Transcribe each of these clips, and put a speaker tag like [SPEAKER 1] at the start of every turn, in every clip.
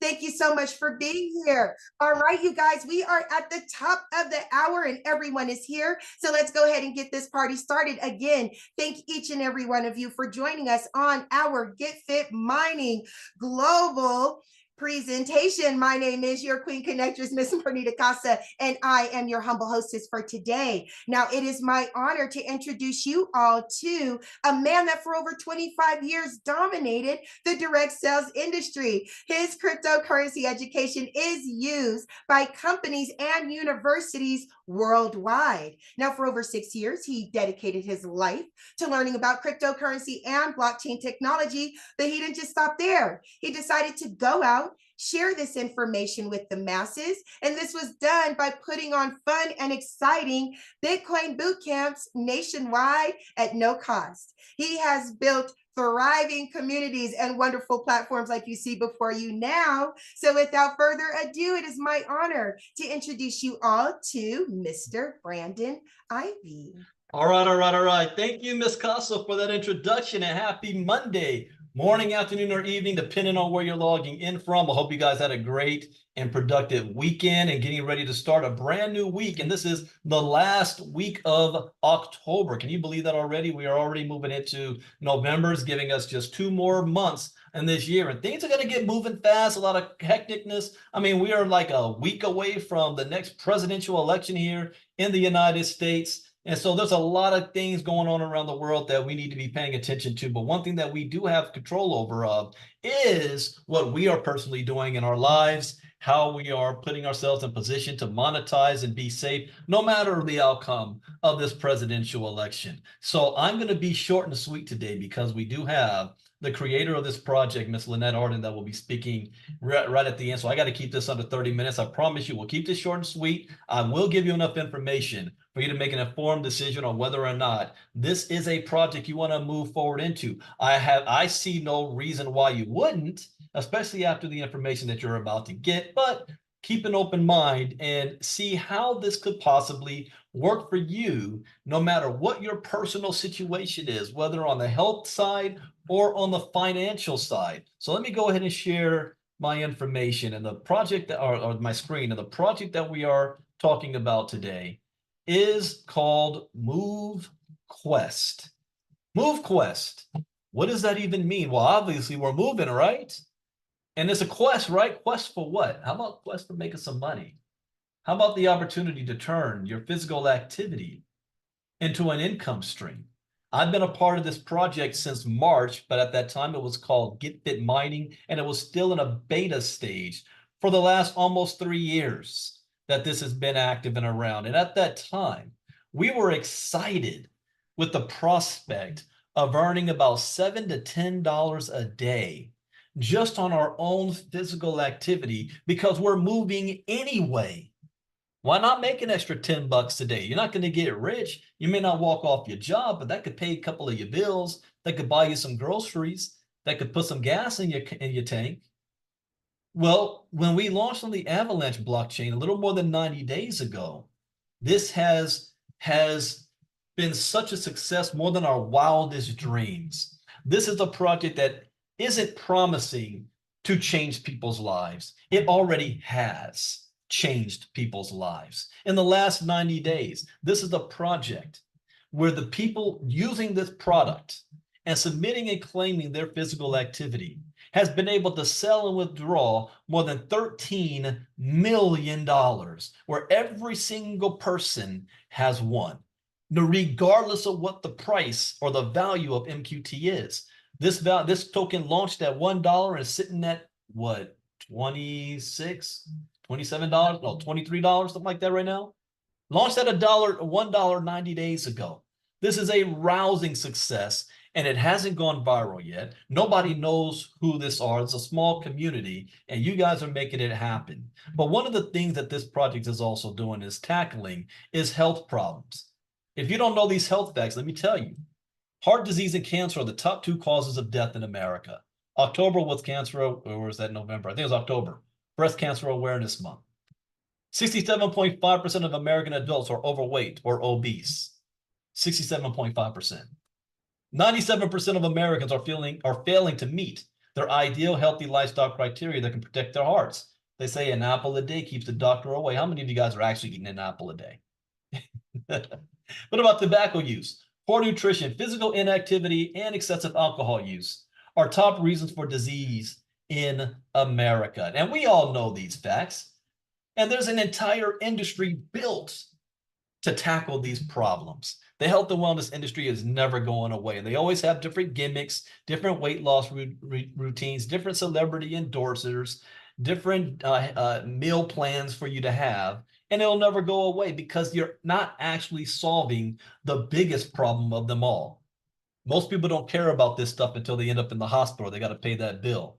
[SPEAKER 1] Thank you so much for being here. All right, you guys, we are at the top of the hour and everyone is here. So let's go ahead and get this party started. Again, thank each and every one of you for joining us on our Get Fit Mining Global presentation. My name is your Queen Connectress, Miss Bernita Casa, and I am your humble hostess for today. Now, it is my honor to introduce you all to a man that for over 25 years dominated the direct sales industry. His cryptocurrency education is used by companies and universities worldwide. Now, for over 6 years, he dedicated his life to learning about cryptocurrency and blockchain technology, but he didn't just stop there. He decided to go out, share this information with the masses, and this was done by putting on fun and exciting Bitcoin boot camps nationwide at no cost. He has built thriving communities and wonderful platforms like you see before you now. So without further ado, it is my honor to introduce you all to Mr. Brandon Ivy.
[SPEAKER 2] All right. Thank you, Miss Casa, for that introduction, and happy Monday. Morning, afternoon, or evening, depending on where you're logging in from. I hope you guys had a great and productive weekend and getting ready to start a brand new week. And this is the last week of October. Can you believe that already? We are already moving into November, is giving us just 2 more months in this year. And things are going to get moving fast, a lot of hecticness. I mean, we are like a week away from the next presidential election here in the United States. And so there's a lot of things going on around the world that we need to be paying attention to. But one thing that we do have control over is what we are personally doing in our lives, how we are putting ourselves in position to monetize and be safe, no matter the outcome of this presidential election. So I'm going to be short and sweet today because we do have the creator of this project, Miss Lynette Arden, that will be speaking right at the end. So I got to keep this under 30 minutes. I promise you, we'll keep this short and sweet. I will give you enough information for you to make an informed decision on whether or not this is a project you want to move forward into. I see no reason why you wouldn't, especially after the information that you're about to get, but keep an open mind and see how this could possibly work for you, no matter what your personal situation is, whether on the health side or on the financial side. So let me go ahead and share my information and the project or my screen. And the project that we are talking about today is called MoveQuest. MoveQuest. What does that even mean? Well, obviously we're moving, right? And it's a quest, right? Quest for what? How about quest for making some money? How about the opportunity to turn your physical activity into an income stream? I've been a part of this project since March, but at that time it was called Get Fit Mining, and it was still in a beta stage for the last almost 3 years that this has been active and around. And at that time, we were excited with the prospect of earning about $7 to $10 a day just on our own physical activity because we're moving anyway. Why not make an extra 10 bucks a day? You're not going to get rich. You may not walk off your job, but that could pay a couple of your bills. That could buy you some groceries. That could put some gas in your tank. Well, when we launched on the Avalanche blockchain a little more than 90 days ago, this has been such a success, more than our wildest dreams. This is a project that isn't promising to change people's lives. It already has changed people's lives. In the last 90 days, this is a project where the people using this product and submitting and claiming their physical activity has been able to sell and withdraw more than $13 million, where every single person has won, regardless of what the price or the value of MQT is. This token launched at $1 and is sitting at what, $26, $27, no, $23, something like that right now. Launched at $1 90 days ago. This is a rousing success, and it hasn't gone viral yet. Nobody knows who this are. It's a small community, and you guys are making it happen. But one of the things that this project is also doing is tackling is health problems. If you don't know these health facts, let me tell you. Heart disease and cancer are the top 2 causes of death in America. October was cancer, or was that November? I think it was October. Breast Cancer Awareness Month. 67.5% of American adults are overweight or obese. 67.5%. 97% of Americans are failing to meet their ideal healthy lifestyle criteria that can protect their hearts. They say an apple a day keeps the doctor away. How many of you guys are actually eating an apple a day? What about tobacco use? Poor nutrition, physical inactivity, and excessive alcohol use are top reasons for disease in America. And we all know these facts. And there's an entire industry built to tackle these problems. The health and wellness industry is never going away. They always have different gimmicks, different weight loss routines, different celebrity endorsers, different meal plans for you to have, and it'll never go away because you're not actually solving the biggest problem of them all. Most people don't care about this stuff until they end up in the hospital. They got to pay that bill.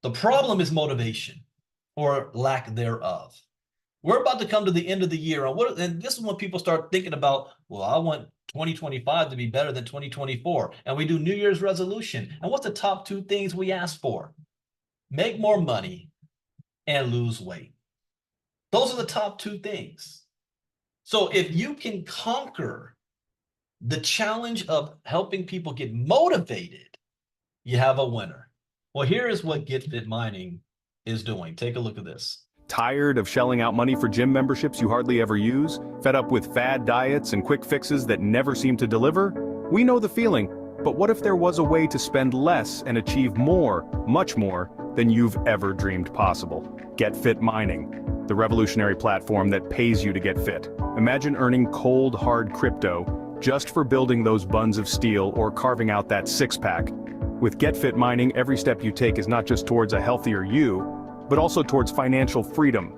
[SPEAKER 2] The problem is motivation or lack thereof. We're about to come to the end of the year, and this is when people start thinking about, well, I want 2025 to be better than 2024, and we do New Year's resolution. And what's the top two things we ask for? Make more money and lose weight. Those are the top two things. So if you can conquer the challenge of helping people get motivated, you have a winner. Well, here is what Get Fit Mining is doing. Take a look at this.
[SPEAKER 3] Tired of shelling out money for gym memberships you hardly ever use? Fed up with fad diets and quick fixes that never seem to deliver? We know the feeling, but what if there was a way to spend less and achieve more, much more, than you've ever dreamed possible? Get Fit Mining, the revolutionary platform that pays you to get fit. Imagine earning cold, hard crypto just for building those buns of steel or carving out that six-pack. With Get Fit Mining, every step you take is not just towards a healthier you, but also towards financial freedom.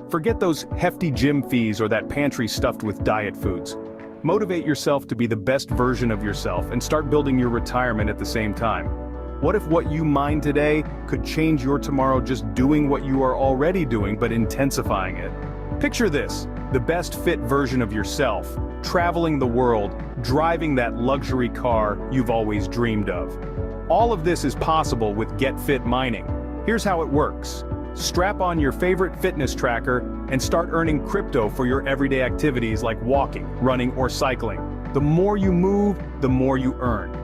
[SPEAKER 3] Forget those hefty gym fees or that pantry stuffed with diet foods. Motivate yourself to be the best version of yourself and start building your retirement at the same time. What if what you mine today could change your tomorrow just doing what you are already doing but intensifying it? Picture this, the best fit version of yourself, traveling the world, driving that luxury car you've always dreamed of. All of this is possible with Get Fit Mining. Here's how it works. Strap on your favorite fitness tracker and start earning crypto for your everyday activities like walking, running, or cycling. The more you move, the more you earn.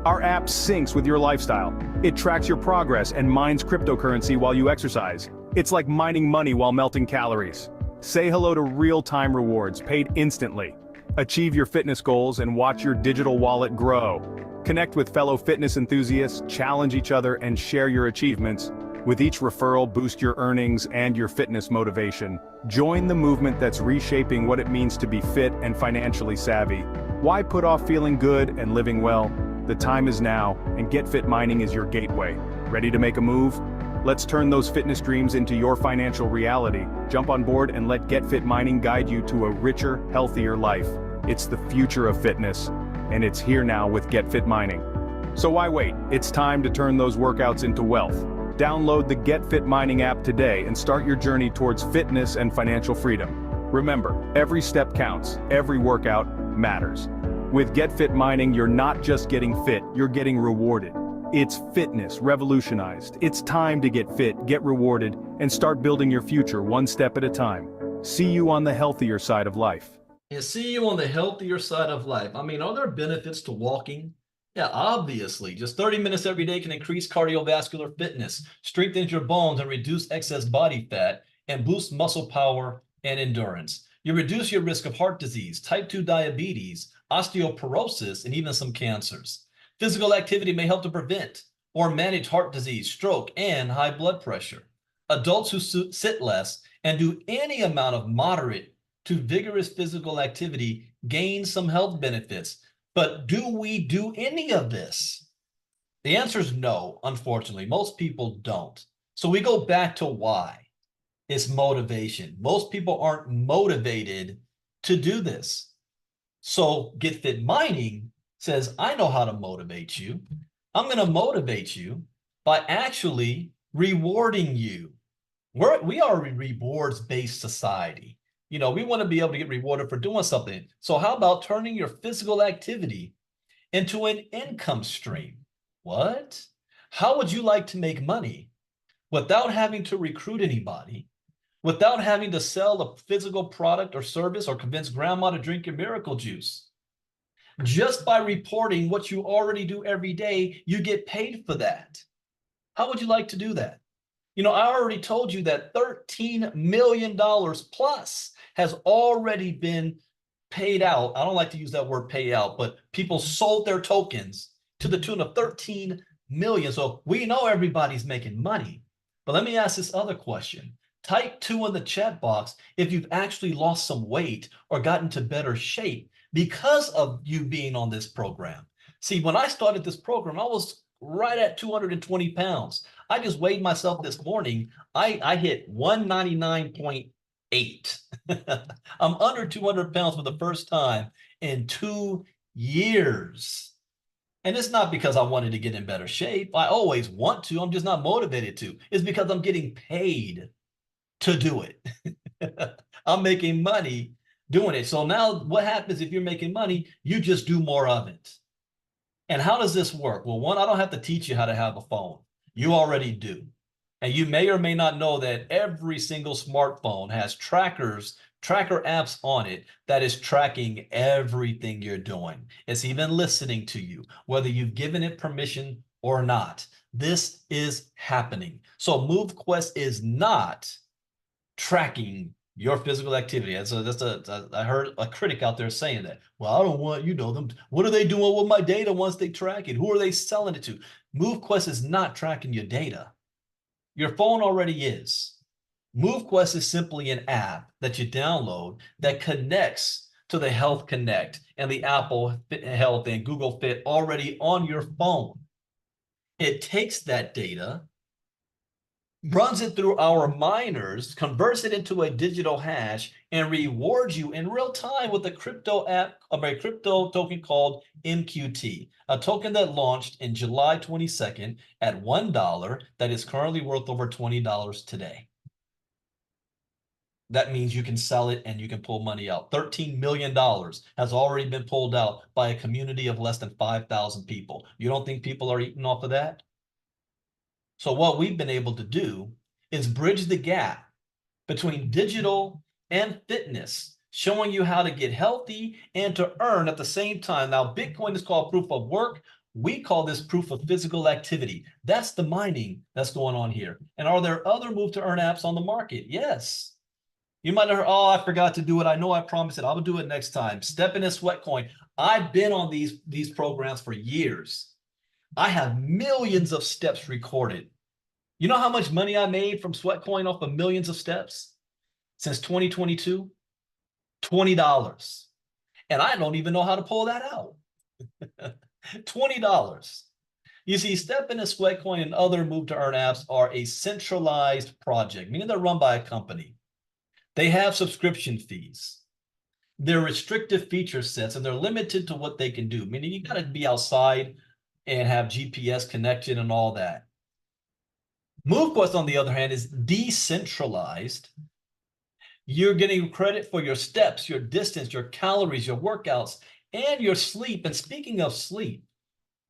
[SPEAKER 3] Our app syncs with your lifestyle. It tracks your progress and mines cryptocurrency while you exercise. It's like mining money while melting calories. Say hello to real-time rewards paid instantly. Achieve your fitness goals and watch your digital wallet grow. Connect with fellow fitness enthusiasts, challenge each other, and share your achievements. With each referral, boost your earnings and your fitness motivation. Join the movement that's reshaping what it means to be fit and financially savvy. Why put off feeling good and living well? The time is now, and Get Fit Mining is your gateway. Ready to make a move? Let's turn those fitness dreams into your financial reality. Jump on board and let Get Fit Mining guide you to a richer, healthier life. It's the future of fitness, and it's here now with Get Fit Mining. So why wait? It's time to turn those workouts into wealth. Download the Get Fit Mining app today and start your journey towards fitness and financial freedom. Remember, every step counts, every workout matters. With Get Fit Mining, you're not just getting fit, you're getting rewarded. It's fitness revolutionized. It's time to get fit, get rewarded, and start building your future one step at a time. See you on the healthier side of life.
[SPEAKER 2] And see you on the healthier side of life. I mean, are there benefits to walking? Yeah, obviously. Just 30 minutes every day can increase cardiovascular fitness, strengthen your bones, and reduce excess body fat, and boost muscle power and endurance. You reduce your risk of heart disease, type 2 diabetes, osteoporosis, and even some cancers. Physical activity may help to prevent or manage heart disease, stroke, and high blood pressure. Adults who sit less and do any amount of moderate to vigorous physical activity gain some health benefits. But do we do any of this? The answer is no, unfortunately. Most people don't. So we go back to why. It's motivation. Most people aren't motivated to do this. So Get Fit Mining says, I know how to motivate you. I'm going to motivate you by actually rewarding you. We are a rewards-based society. You know, we want to be able to get rewarded for doing something. So how about turning your physical activity into an income stream? What? How would you like to make money without having to recruit anybody, without having to sell a physical product or service or convince grandma to drink your miracle juice? Just by reporting what you already do every day, you get paid for that. How would you like to do that? You know, I already told you that $13 million plus has already been paid out. I don't like to use that word pay out, but people sold their tokens to the tune of 13 million. So we know everybody's making money. But let me ask this other question. Type 2 in the chat box if you've actually lost some weight or gotten to better shape because of you being on this program. See, when I started this program, I was right at 220 pounds. I just weighed myself this morning. I hit 199.8. I'm under 200 pounds for the first time in 2 years. And it's not because I wanted to get in better shape. I always want to. I'm just not motivated to. It's because I'm getting paid to do it. I'm making money doing it. So now what happens if you're making money? You just do more of it. And how does this work? Well, one, I don't have to teach you how to have a phone. You already do. And you may or may not know that every single smartphone has tracker apps on it that is tracking everything you're doing. It's even listening to you, whether you've given it permission or not. This is happening. So MoveQuest is not tracking your physical activity. And so I heard a critic out there saying that. Well, I don't want, them. What are they doing with my data once they track it? Who are they selling it to? MoveQuest is not tracking your data. Your phone already is. MoveQuest is simply an app that you download that connects to the Health Connect and the Apple Health and Google Fit already on your phone. It takes that data, runs it through our miners, converts it into a digital hash, and rewards you in real time with a crypto app, a crypto token called MQT, a token that launched in July 22nd at $1 that is currently worth over $20 today. That means you can sell it and you can pull money out. $13 million has already been pulled out by a community of less than 5,000 people. You don't think people are eating off of that? So what we've been able to do is bridge the gap between digital and fitness, showing you how to get healthy and to earn at the same time. Now, Bitcoin is called proof of work. We call this proof of physical activity. That's the mining that's going on here. And are there other move to earn apps on the market? Yes. You might have heard, oh, I forgot to do it. I know I promised it. I will do it next time. Step in a Sweatcoin. I've been on these programs for years. I have millions of steps recorded. You know how much money I made from Sweatcoin off of millions of steps since 2022? $20. And I don't even know how to pull that out. $20. You see, Step in a Sweatcoin and other move to earn apps are a centralized project, meaning they're run by a company. They have subscription fees. They're restrictive feature sets, and they're limited to what they can do, meaning you got to be outside and have GPS connection and all that. MoveQuest, on the other hand, is decentralized. You're getting credit for your steps, your distance, your calories, your workouts, and your sleep. And speaking of sleep,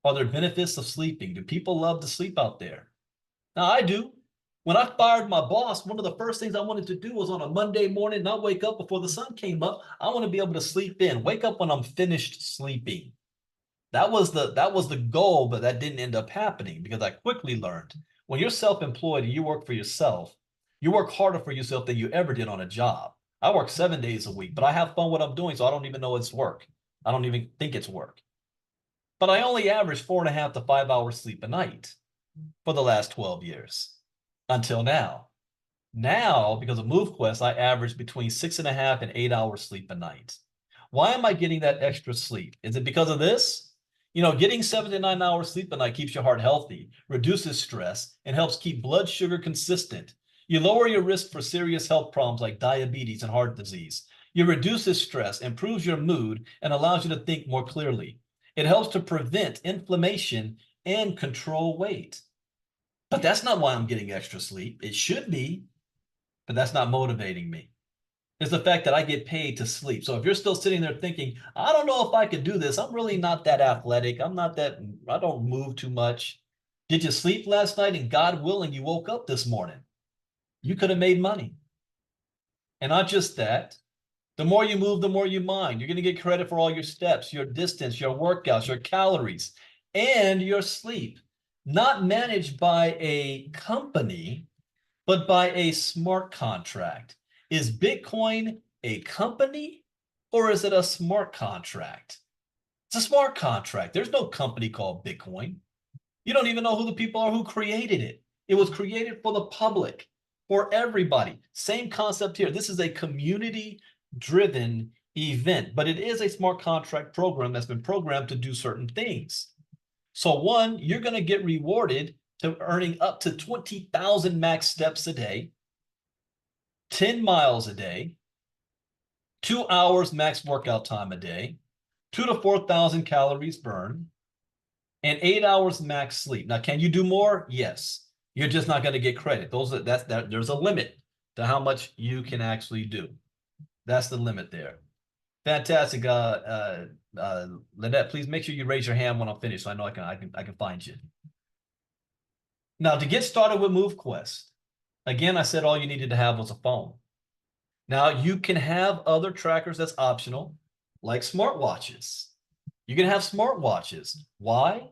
[SPEAKER 2] are there benefits of sleeping? Do people love to sleep out there? Now, I do. When I fired my boss, one of the first things I wanted to do was on a Monday morning, not wake up before the sun came up. I want to be able to sleep in, wake up when I'm finished sleeping. That was the goal, but that didn't end up happening because I quickly learned when you're self-employed and you work for yourself, you work harder for yourself than you ever did on a job. I work 7 days a week, but I have fun what I'm doing, so I don't even know it's work. I don't even think it's work. But I only average 4.5 to 5 hours sleep a night for the last 12 years. Until now. Now, because of MoveQuest, I average between 6.5 and 8 hours sleep a night. Why am I getting that extra sleep? Is it because of this? You know, getting 7 to 9 hours sleep a night keeps your heart healthy, reduces stress, and helps keep blood sugar consistent. You lower your risk for serious health problems like diabetes and heart disease. It reduces stress, improves your mood, and allows you to think more clearly. It helps to prevent inflammation and control weight. But that's not why I'm getting extra sleep. It should be, but that's not motivating me. It's the fact that I get paid to sleep. So if you're still sitting there thinking, I don't know if I could do this. I'm really not that athletic. I don't move too much. Did you sleep last night? And God willing, you woke up this morning. You could have made money. And not just that, The more you move, the more you mine. You're going to get credit for all your steps, your distance, your workouts, your calories, and your sleep. Not managed by a company, but by a smart contract. Is Bitcoin a company or is it a smart contract? It's a smart contract. There's no company called Bitcoin. You don't even know who the people are who created it. It was created for the public, for everybody. Same concept here. This is a community-driven event, but it is a smart contract program that's been programmed to do certain things. So one, you're going to get rewarded to earning up to 20,000 max steps a day, 10 miles a day, 2 hours max workout time a day, 2 to 4,000 calories burned, and 8 hours max sleep. Now, can you do more? Yes. You're just not going to get credit. There's a limit to how much you can actually do. That's the limit there. Fantastic. Lynette, please make sure you raise your hand when I'm finished so I know I can find you. Now, to get started with MoveQuest, again, I said all you needed to have was a phone. Now, you can have other trackers that's optional, like smartwatches. You can have smartwatches. Why?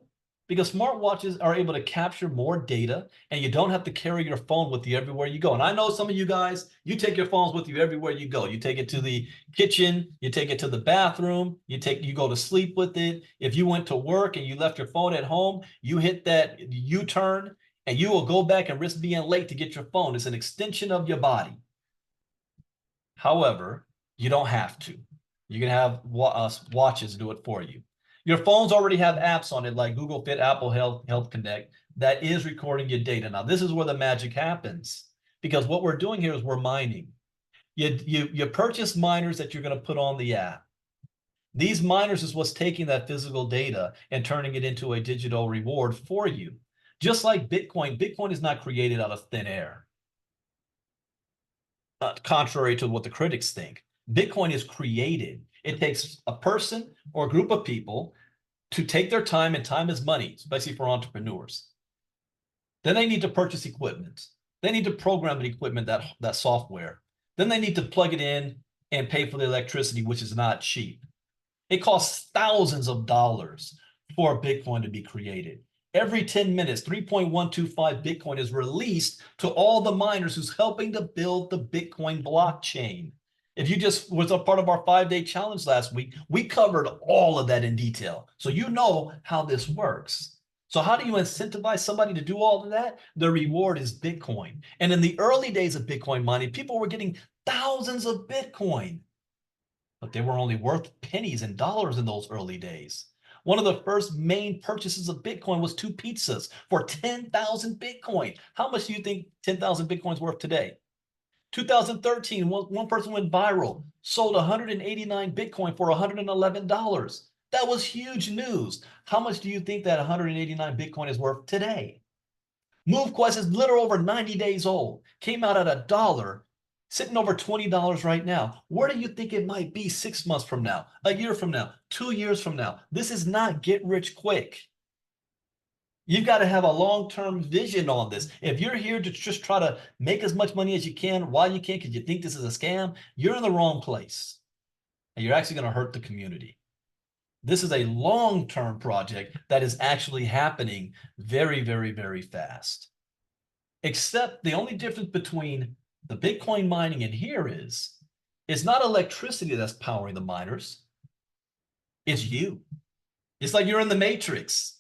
[SPEAKER 2] Because smartwatches are able to capture more data and you don't have to carry your phone with you everywhere you go. And I know some of you guys, you take your phones with you everywhere you go. You take it to the kitchen, you take it to the bathroom, you go to sleep with it. If you went to work and you left your phone at home, you hit that U-turn and you will go back and risk being late to get your phone. It's an extension of your body. However, you don't have to. You can have watches do it for you. Your phones already have apps on it like Google Fit, Apple Health Connect that is recording your data. Now, this is where the magic happens because what we're doing here is we're mining. You purchase miners that you're going to put on the app. These miners is what's taking that physical data and turning it into a digital reward for you. Just like Bitcoin, Bitcoin is not created out of thin air. Contrary to what the critics think, Bitcoin is created. It takes a person or a group of people to take their time, and time is money, especially for entrepreneurs. Then they need to purchase equipment. They need to program the equipment, that software. Then they need to plug it in and pay for the electricity, which is not cheap. It costs thousands of dollars for Bitcoin to be created. Every 10 minutes, 3.125 Bitcoin is released to all the miners who's helping to build the Bitcoin blockchain. If you just was a part of our 5-day challenge last week, we covered all of that in detail. So you know how this works. So how do you incentivize somebody to do all of that? The reward is Bitcoin. And in the early days of Bitcoin mining, people were getting thousands of Bitcoin, but they were only worth pennies and dollars in those early days. One of the first main purchases of Bitcoin was 2 pizzas for 10,000 Bitcoin. How much do you think 10,000 Bitcoin is worth today? 2013, one person went viral, sold 189 Bitcoin for $111. That was huge news. How much do you think that 189 Bitcoin is worth today? MoveQuest is literally over 90 days old, came out at $1, sitting over $20 right now. Where do you think it might be 6 months from now, a year from now, 2 years from now? This is not get rich quick. You've got to have a long-term vision on this. If you're here to just try to make as much money as you can while you can because you think this is a scam, you're in the wrong place. And you're actually going to hurt the community. This is a long-term project that is actually happening very, very, very fast. Except the only difference between the Bitcoin mining and here is, it's not electricity that's powering the miners. It's you. It's like you're in the Matrix.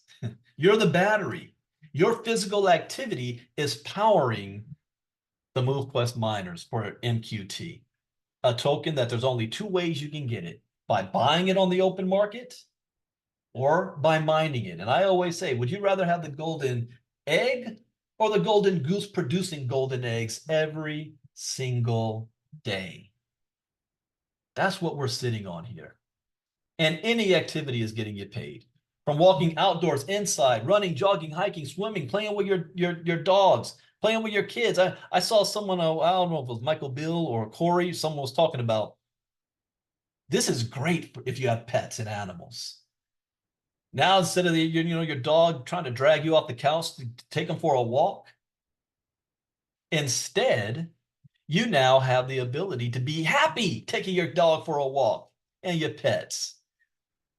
[SPEAKER 2] You're the battery. Your physical activity is powering the MoveQuest miners for MQT, a token that there's only 2 ways you can get it, by buying it on the open market or by mining it. And I always say, would you rather have the golden egg or the golden goose producing golden eggs every single day? That's what we're sitting on here. And any activity is getting you paid. From walking outdoors, inside, running, jogging, hiking, swimming, playing with your dogs, playing with your kids. I saw someone, I don't know if it was Michael Bill or Corey, someone was talking about, this is great if you have pets and animals. Now, instead of your dog trying to drag you off the couch to take them for a walk, instead, you now have the ability to be happy taking your dog for a walk and your pets.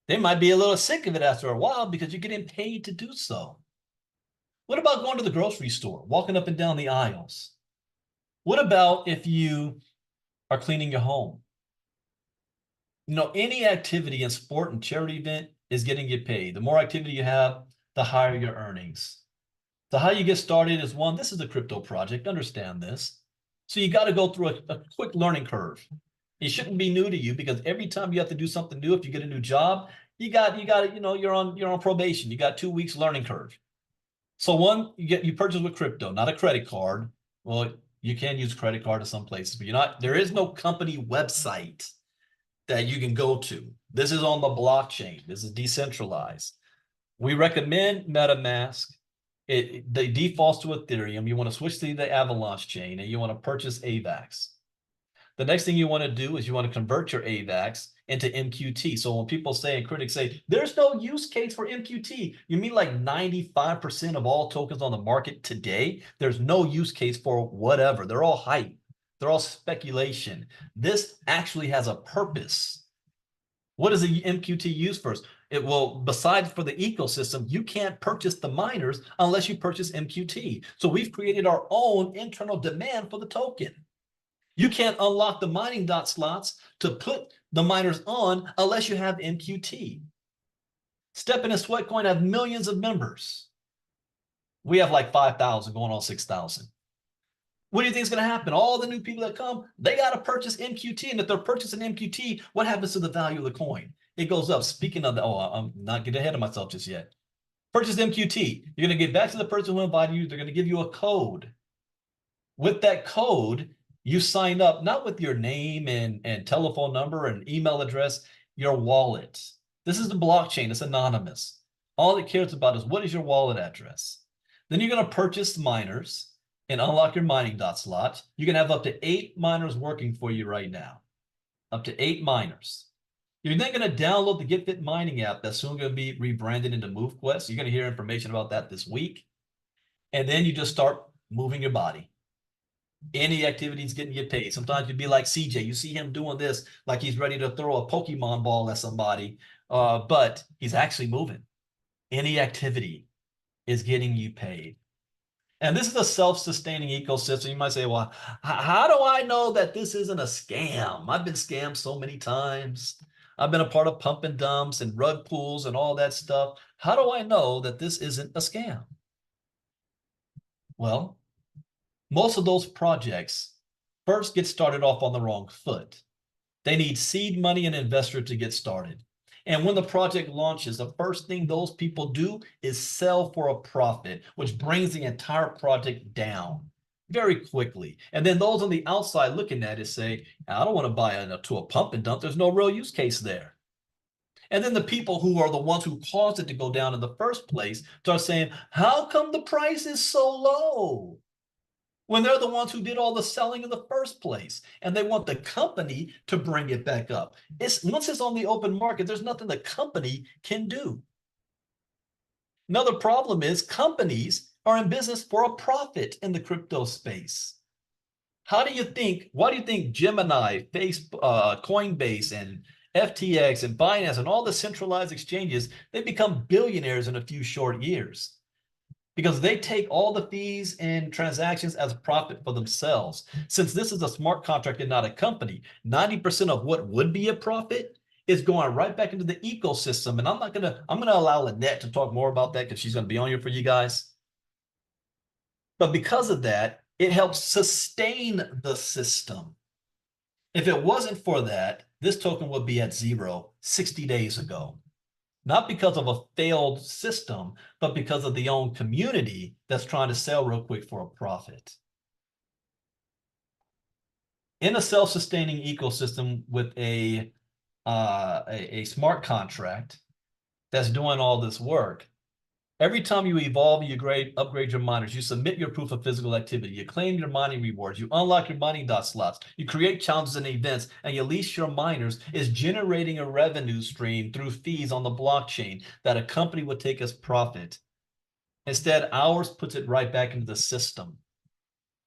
[SPEAKER 2] They might be a little sick of it after a while because you're getting paid to do so. What about going to the grocery store, walking up and down the aisles? What about if you are cleaning your home? You know, any activity in sport and charity event is getting you paid. The more activity you have, the higher your earnings. So how you get started is one, this is a crypto project, understand this. So you got to go through a quick learning curve. It shouldn't be new to you because every time you have to do something new, if you get a new job, you got, you know, you're on probation. You got 2 weeks learning curve. So one, you purchase with crypto, not a credit card. Well, you can use credit card in some places, but there is no company website that you can go to. This is on the blockchain. This is decentralized. We recommend Metamask. It defaults to Ethereum. You want to switch to the Avalanche chain and you want to purchase AVAX. The next thing you want to do is you want to convert your AVAX into MQT. So when people say and critics say, there's no use case for MQT, you mean like 95% of all tokens on the market today? There's no use case for whatever. They're all hype. They're all speculation. This actually has a purpose. What is the MQT used for? It will, besides for the ecosystem, you can't purchase the miners unless you purchase MQT. So we've created our own internal demand for the token. You can't unlock the mining dot slots to put the miners on unless you have MQT. Stepin and Sweatcoin have millions of members. We have like 5,000 going on 6,000. What do you think is going to happen? All the new people that come, they got to purchase MQT. And if they're purchasing MQT, what happens to the value of the coin? It goes up. Speaking of I'm not getting ahead of myself just yet. Purchase MQT. You're going to get back to the person who invited you. They're going to give you a code. With that code, you sign up, not with your name and telephone number and email address, your wallet. This is the blockchain. It's anonymous. All it cares about is what is your wallet address. Then you're going to purchase miners and unlock your mining dot slot. You can have up to 8 miners working for you right now. Up to 8 miners. You're then going to download the GetFit mining app that's soon going to be rebranded into MoveQuest. You're going to hear information about that this week. And then you just start moving your body. Any activity is getting you paid. Sometimes you'd be like CJ. You see him doing this like he's ready to throw a Pokemon ball at somebody, but he's actually moving. Any activity is getting you paid. And this is a self-sustaining ecosystem. You might say, well, how do I know that this isn't a scam? I've been scammed so many times. I've been a part of pump and dumps and rug pools and all that stuff. How do I know that this isn't a scam? Well, most of those projects first get started off on the wrong foot. They need seed money and investor to get started. And when the project launches, the first thing those people do is sell for a profit, which brings the entire project down very quickly. And then those on the outside looking at it say, I don't want to buy to a pump and dump. There's no real use case there. And then the people who are the ones who caused it to go down in the first place start saying, how come the price is so low? When they're the ones who did all the selling in the first place, and they want the company to bring it back up. Once it's on the open market, there's nothing the company can do. Another problem is companies are in business for a profit in the crypto space. Why do you think Gemini, Facebook, Coinbase, and FTX, and Binance, and all the centralized exchanges, they become billionaires in a few short years? Because they take all the fees and transactions as a profit for themselves. Since this is a smart contract and not a company, 90% of what would be a profit is going right back into the ecosystem. And I'm going to allow Lynette to talk more about that because she's going to be on here for you guys. But because of that, it helps sustain the system. If it wasn't for that, this token would be at 0 60 days ago. Not because of a failed system, but because of the own community that's trying to sell real quick for a profit. In a self-sustaining ecosystem with a smart contract that's doing all this work, every time you evolve and upgrade your miners, you submit your proof of physical activity, you claim your mining rewards, you unlock your mining dot slots, you create challenges and events, and you lease your miners, is generating a revenue stream through fees on the blockchain that a company would take as profit. Instead, ours puts it right back into the system.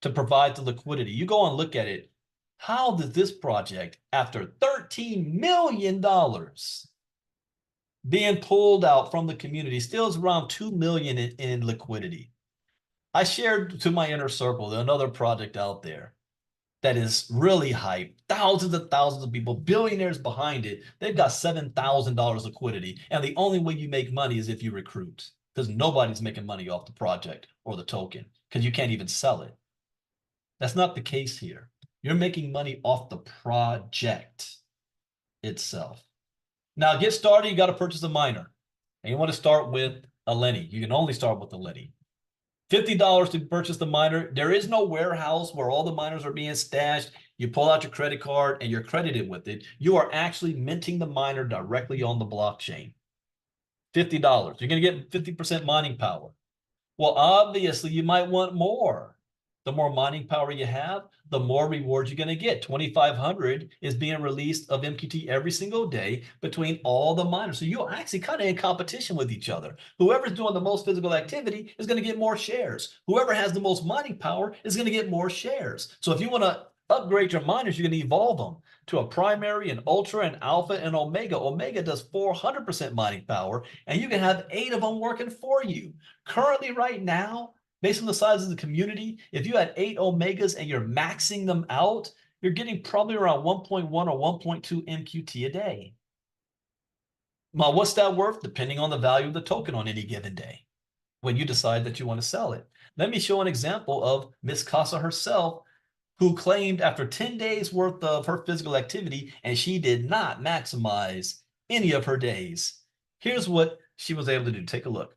[SPEAKER 2] to provide the liquidity. You go and look at it. How did this project, after $13 million being pulled out from the community, still is around $2 million in liquidity? I shared to my inner circle another project out there that is really hyped, thousands and thousands of people, billionaires behind it. They've got $7,000 liquidity. And the only way you make money is if you recruit, because nobody's making money off the project or the token, because you can't even sell it. That's not the case here. You're making money off the project itself. Now, get started, you got to purchase a miner. And you want to start with a Lenny. You can only start with a Lenny. $50 to purchase the miner. There is no warehouse where all the miners are being stashed. You pull out your credit card and you're credited with it. You are actually minting the miner directly on the blockchain. $50. You're going to get 50% mining power. Well, obviously, you might want more. The more mining power you have, the more rewards you're going to get. 2,500 is being released of MQT every single day between all the miners. So you're actually kind of in competition with each other. Whoever's doing the most physical activity is going to get more shares. Whoever has the most mining power is going to get more shares. So if you want to upgrade your miners, you're going to evolve them to a primary, an ultra, an alpha, and omega. Omega does 400% mining power, and you can have 8 of them working for you. Currently, right now, based on the size of the community, if you had 8 omegas and you're maxing them out, you're getting probably around 1.1 or 1.2 MQT a day. Now, what's that worth? Depending on the value of the token on any given day, when you decide that you want to sell it. Let me show an example of Miss Casa herself, who claimed after 10 days worth of her physical activity, and she did not maximize any of her days. Here's what she was able to do. Take a look.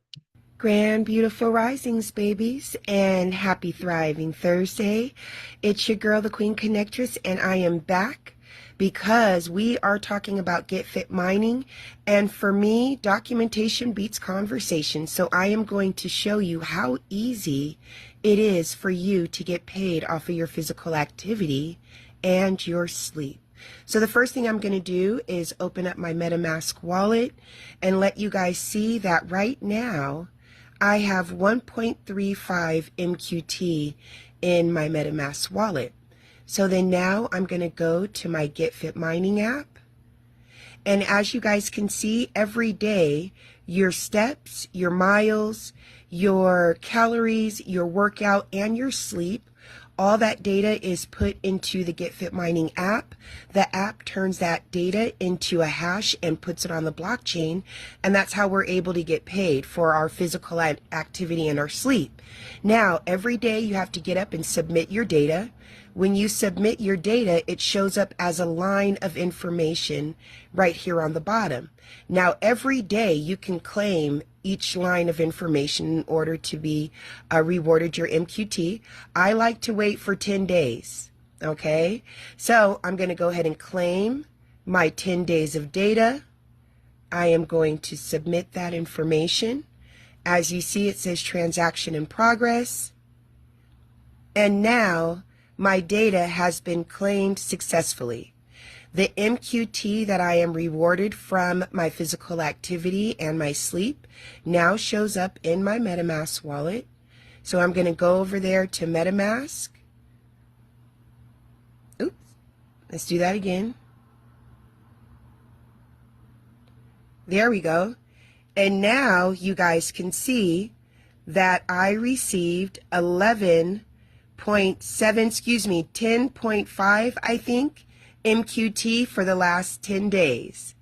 [SPEAKER 4] Grand beautiful risings, babies, and happy thriving Thursday. It's your girl, the Queen Connectress, and I am back because we are talking about Get Fit mining. And for me, documentation beats conversation. So I am going to show you how easy it is for you to get paid off of your physical activity and your sleep. So the first thing I'm going to do is open up my MetaMask wallet and let you guys see that right now I have 1.35 MQT in my MetaMask wallet. So then now I'm going to go to my Get Fit mining app. And as you guys can see, every day, your steps, your miles, your calories, your workout, and your sleep, all that data is put into the Get Fit mining app. The app turns that data into a hash and puts it on the blockchain, and that's how we're able to get paid for our physical activity and our sleep. Now, every day you have to get up and submit your data. When you submit your data, it shows up as a line of information right here on the bottom. Now, every day you can claim each line of information in order to be rewarded your MQT. I like to wait for 10 days, okay? So I'm going to go ahead and claim my 10 days of data. I am going to submit that information. As you see, it says transaction in progress. And now my data has been claimed successfully. The MQT that I am rewarded from my physical activity and my sleep now shows up in my MetaMask wallet. So I'm going to go over there to MetaMask. Oops, let's do that again. There we go. And now you guys can see that I received 10.5, I think, MQT for the last 10 days.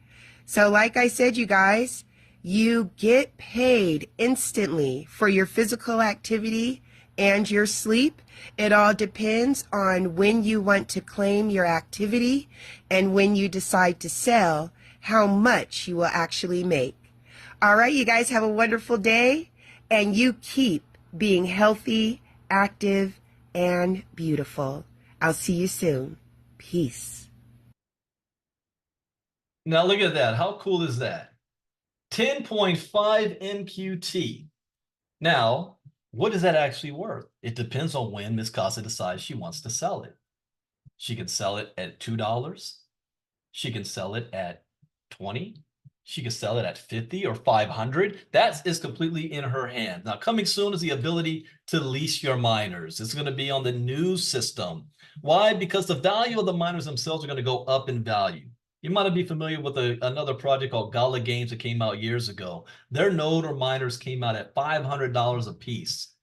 [SPEAKER 4] So like I said, you guys, you get paid instantly for your physical activity and your sleep. It all depends on when you want to claim your activity and when you decide to sell, how much you will actually make. All right, you guys have a wonderful day, and you keep being healthy, active, and beautiful. I'll see you soon. Peace.
[SPEAKER 2] Now look at that. How cool is that? 10.5 MQT. Now, what is that actually worth? It depends on when Miss Casa decides she wants to sell it. She can sell it at $2. She can sell it at 20. She could sell it at 50 or 500. That is completely in her hand. Now, coming soon is the ability to lease your miners. It's going to be on the new system. Why? Because the value of the miners themselves are going to go up in value. You might be familiar with another project called Gala Games that came out years ago. Their node or miners came out at $500 a piece.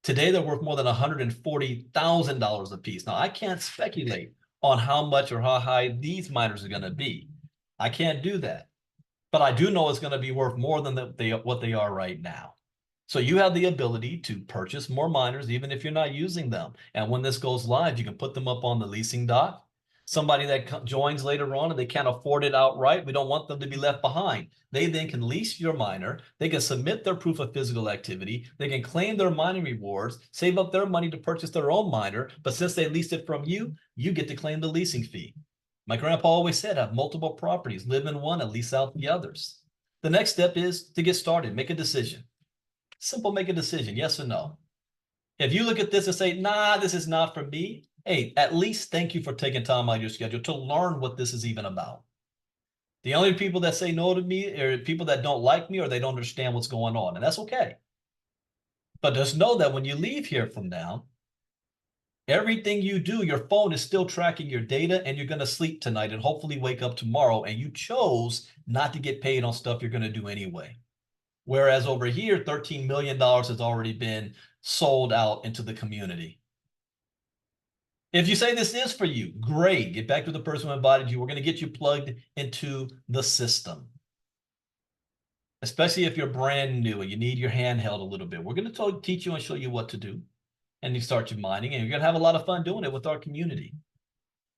[SPEAKER 2] Today, they're worth more than $140,000 a piece. Now, I can't speculate on how much or how high these miners are going to be. I can't do that. But I do know it's going to be worth more than what they are right now. So you have the ability to purchase more miners, even if you're not using them. And when this goes live, you can put them up on the leasing dock. Somebody that joins later on and they can't afford it outright, we don't want them to be left behind. They then can lease your miner. They can submit their proof of physical activity. They can claim their mining rewards, save up their money to purchase their own miner. But since they leased it from you, you get to claim the leasing fee. My grandpa always said, have multiple properties, live in one and lease out the others. The next step is to get started, make a decision. Simple, make a decision, yes or no. If you look at this and say, nah, this is not for me, hey, at least thank you for taking time out of your schedule to learn what this is even about. The only people that say no to me are people that don't like me or they don't understand what's going on, and that's okay. But just know that when you leave here from now, everything you do, your phone is still tracking your data, and you're going to sleep tonight and hopefully wake up tomorrow, and you chose not to get paid on stuff you're going to do anyway. Whereas over here, $13 million has already been sold out into the community. If you say this is for you, great. Get back to the person who invited you. We're going to get you plugged into the system. Especially if you're brand new and you need your hand held a little bit. We're going to teach you and show you what to do. And you start your mining, and you're going to have a lot of fun doing it with our community.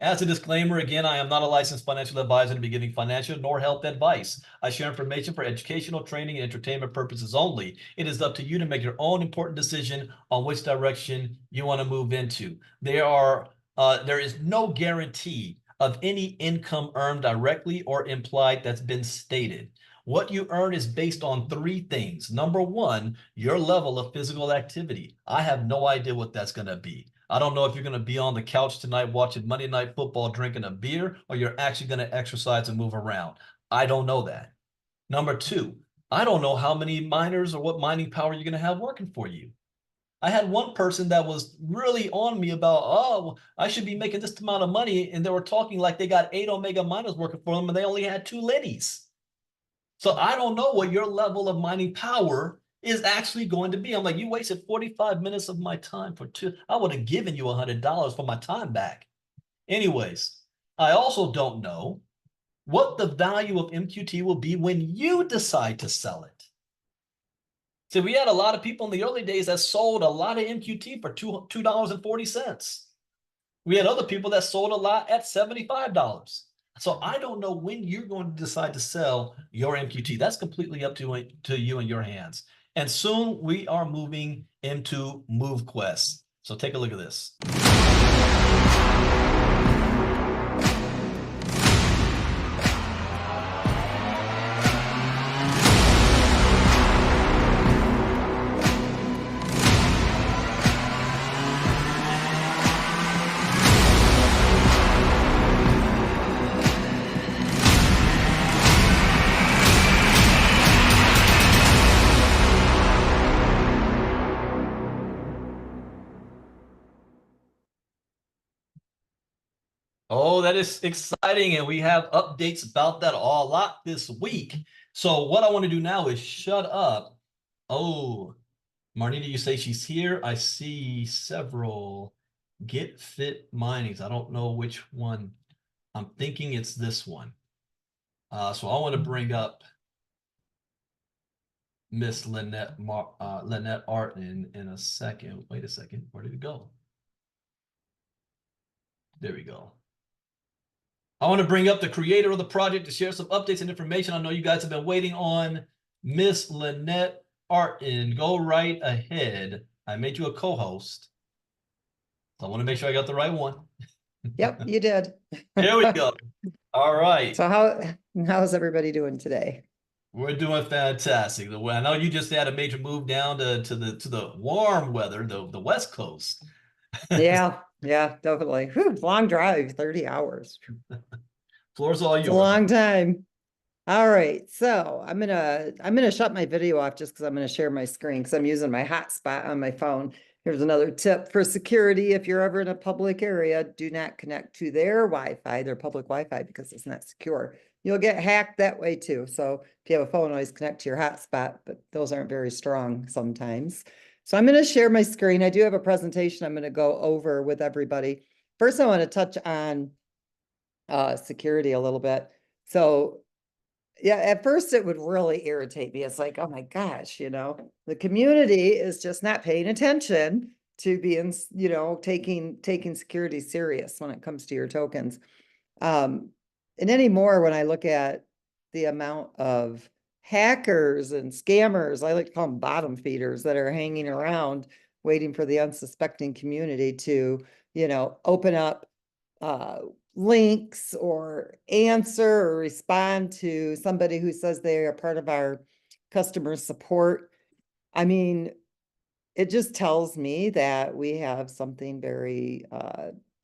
[SPEAKER 2] As a disclaimer, again, I am not a licensed financial advisor to be giving financial nor health advice. I share information for educational, training, and entertainment purposes only. It is up to you to make your own important decision on which direction you want to move into. There is no guarantee of any income earned directly or implied that's been stated. What you earn is based on three things. Number one, your level of physical activity. I have no idea what that's going to be. I don't know if you're going to be on the couch tonight watching Monday Night Football, drinking a beer, or you're actually going to exercise and move around. I don't know that. Number two, I don't know how many miners or what mining power you're going to have working for you. I had one person that was really on me about, oh, I should be making this amount of money, and they were talking like they got 8 Omega miners working for them, and they only had 2 Liddies. So I don't know what your level of mining power is actually going to be. I'm like, you wasted 45 minutes of my time for 2. I would have given you $100 for my time back. Anyways, I also don't know what the value of MQT will be when you decide to sell it. So we had a lot of people in the early days that sold a lot of MQT for $2.40. We had other people that sold a lot at $75. So I don't know when you're going to decide to sell your MQT. That's completely up to you and your hands. And soon we are moving into MoveQuest. So take a look at this. Oh, that is exciting. And we have updates about that a lot this week. So what I want to do now is shut up. Oh, Marnita, you say she's here. I see several Get Fit Minings. I don't know which one. I'm thinking it's this one. So I want to bring up Miss Lynette Art in a second. Wait a second. Where did it go? There we go. I want to bring up the creator of the project to share some updates and information. I know you guys have been waiting on Miss Lynette Artin. Go right ahead. I made you a co-host. So I want to make sure I got the right one.
[SPEAKER 5] Yep, you did.
[SPEAKER 2] There we go. All right.
[SPEAKER 5] So how's everybody doing today?
[SPEAKER 2] We're doing fantastic. I know you just had a major move down to the warm weather, the West Coast.
[SPEAKER 5] Yeah, definitely. Whew, long drive, 30 hours.
[SPEAKER 2] Floor's all yours.
[SPEAKER 5] It's a long time. All right, so I'm gonna shut my video off just because I'm gonna share my screen because I'm using my hotspot on my phone. Here's another tip for security. If you're ever in a public area, do not connect to their Wi-Fi, their public Wi-Fi, because it's not secure. You'll get hacked that way too. So if you have a phone, always connect to your hotspot, but those aren't very strong sometimes. So I'm gonna share my screen. I do have a presentation I'm gonna go over with everybody. First, I want to touch on security a little bit. So yeah, at first it would really irritate me. It's like, oh my gosh, the community is just not paying attention to being, taking security serious when it comes to your tokens. And anymore, when I look at the amount of hackers and scammers, I like to call them bottom feeders, that are hanging around waiting for the unsuspecting community to, open up links or answer or respond to somebody who says they are part of our customer support. I mean, it just tells me that we have something very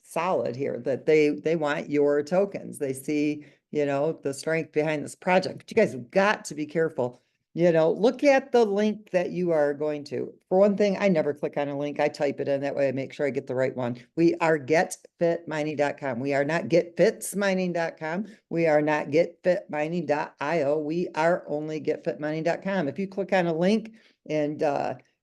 [SPEAKER 5] solid here, that they want your tokens. They see, the strength behind this project. But you guys have got to be careful. Look at the link that you are going to. For one thing, I never click on a link. I type it in. That way I make sure I get the right one. We are getfitmining.com. We are not getfitsmining.com. We are not getfitmining.io. We are only getfitmining.com. If you click on a link and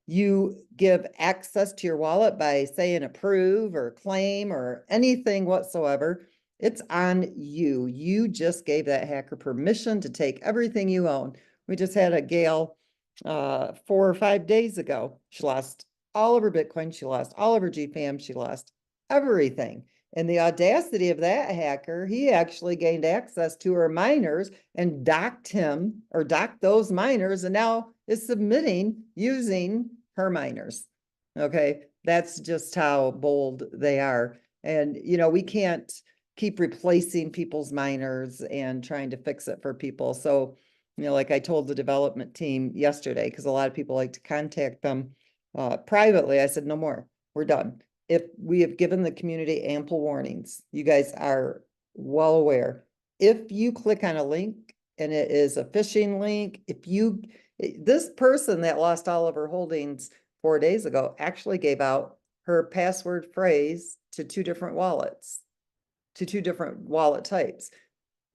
[SPEAKER 5] you give access to your wallet by saying approve or claim or anything whatsoever, it's on you. You just gave that hacker permission to take everything you own. We just had a gal 4 or 5 days ago. She lost all of her Bitcoin. She lost all of her GPM. She lost everything. And the audacity of that hacker, he actually gained access to her miners and docked those miners, and now is submitting using her miners. Okay, that's just how bold they are. And, we can't keep replacing people's miners and trying to fix it for people. So, like I told the development team yesterday, because a lot of people like to contact them privately, I said, no more, we're done. If we have given the community ample warnings, you guys are well aware. If you click on a link and it is a phishing link, this person that lost all of her holdings 4 days ago actually gave out her password phrase to 2 different wallets, to 2 different wallet types,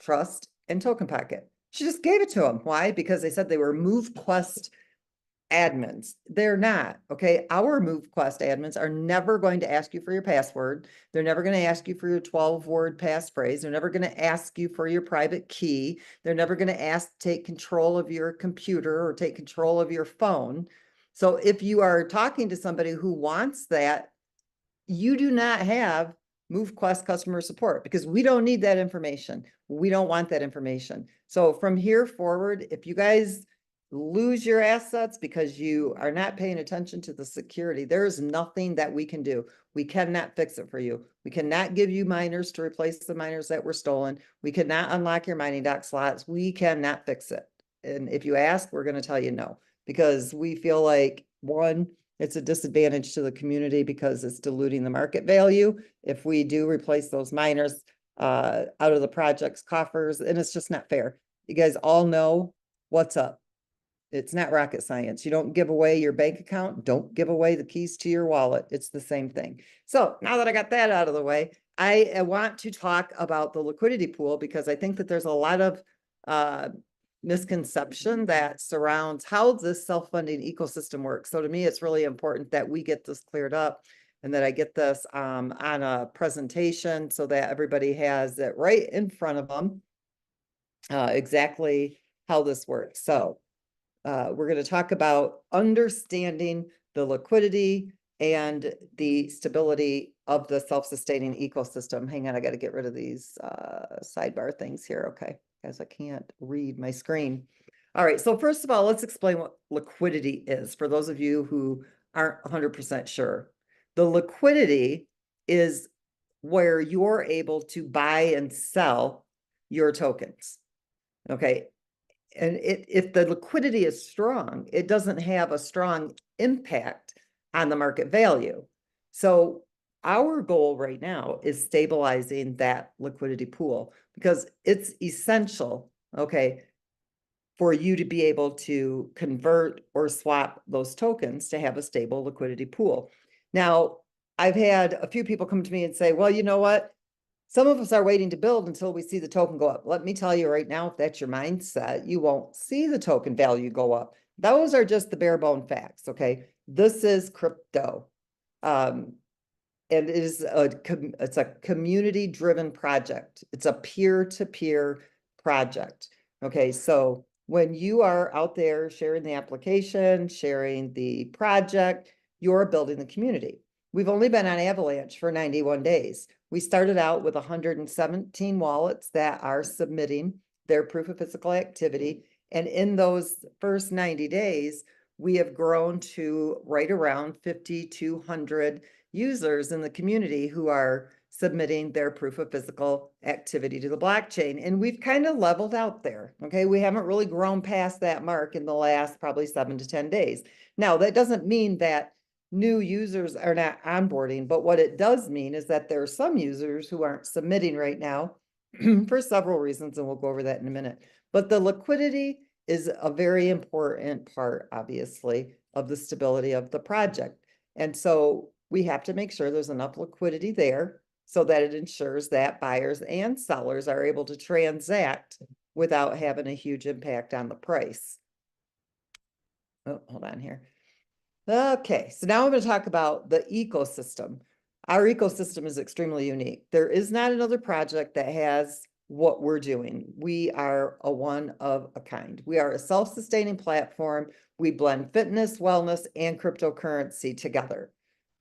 [SPEAKER 5] Trust and Token Pocket. She just gave it to them. Why? Because they said they were MoveQuest admins. They're not, okay? Our MoveQuest admins are never going to ask you for your password. They're never going to ask you for your 12-word passphrase. They're never going to ask you for your private key. They're never going to ask to take control of your computer or take control of your phone. So if you are talking to somebody who wants that, you do not have MoveQuest customer support, because we don't need that information. We don't want that information. So from here forward, if you guys lose your assets because you are not paying attention to the security, there's nothing that we can do. We cannot fix it for you. We cannot give you miners to replace the miners that were stolen. We cannot unlock your mining dock slots. We cannot fix it. And if you ask, we're going to tell you no, because we feel like, one, it's a disadvantage to the community because it's diluting the market value if we do replace those miners out of the project's coffers, and it's just not fair. You guys all know what's up. It's not rocket science. You don't give away your bank account. Don't give away the keys to your wallet. It's the same thing. So now that I got that out of the way, I want to talk about the liquidity pool, because I think that there's a lot of misconception that surrounds how this self-funding ecosystem works. So to me, it's really important that we get this cleared up and that I get this on a presentation so that everybody has it right in front of them, exactly how this works. So we're going to talk about understanding the liquidity and the stability of the self-sustaining ecosystem. Hang on, I got to get rid of these sidebar things here. Okay, guys, I can't read my screen. All right, so first of all, let's explain what liquidity is for those of you who aren't 100% sure. The liquidity is where you're able to buy and sell your tokens. Okay, and if the liquidity is strong, it doesn't have a strong impact on the market value. So our goal right now is stabilizing that liquidity pool, because it's essential, okay, for you to be able to convert or swap those tokens to have a stable liquidity pool. Now, I've had a few people come to me and say, well, you know what? Some of us are waiting to build until we see the token go up. Let me tell you right now, if that's your mindset, you won't see the token value go up. Those are just the bare bone facts, okay? This is crypto. And it is it's a community-driven project. It's a peer-to-peer project. Okay, so when you are out there sharing the application, sharing the project, you're building the community. We've only been on Avalanche for 91 days. We started out with 117 wallets that are submitting their proof of physical activity. And in those first 90 days, we have grown to right around 5,200 users in the community who are submitting their proof of physical activity to the blockchain. And we've kind of leveled out there. Okay, we haven't really grown past that mark in the last probably 7 to 10 days. Now, that doesn't mean that new users are not onboarding, but what it does mean is that there are some users who aren't submitting right now for several reasons, and we'll go over that in a minute. But the liquidity is a very important part, obviously, of the stability of the project. And so we have to make sure there's enough liquidity there so that it ensures that buyers and sellers are able to transact without having a huge impact on the price. Oh, hold on here. Okay, so now I'm going to talk about the ecosystem. Our ecosystem is extremely unique. There is not another project that has what we're doing. We are a one of a kind. We are a self-sustaining platform. We blend fitness, wellness, and cryptocurrency together.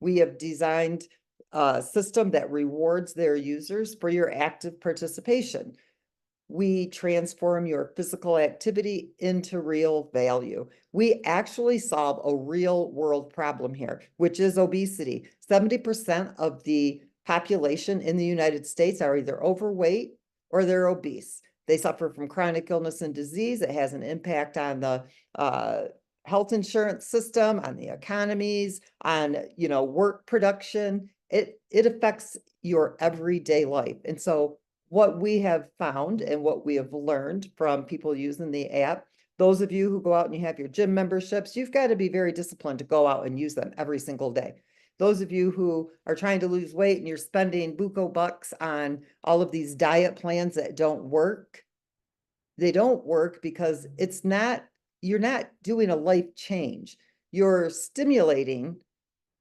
[SPEAKER 5] We have designed a system that rewards their users for your active participation. We transform your physical activity into real value. We actually solve a real world problem here, which is obesity. 70% of the population in the United States are either overweight or they're obese. They suffer from chronic illness and disease. It has an impact on the health insurance system, on the economies, on work production. It affects your everyday life. And so what we have found and what we have learned from people using the app, those of you who go out and you have your gym memberships, you've got to be very disciplined to go out and use them every single day. Those of you who are trying to lose weight and you're spending buco bucks on all of these diet plans that don't work, they don't work because you're not doing a life change. You're stimulating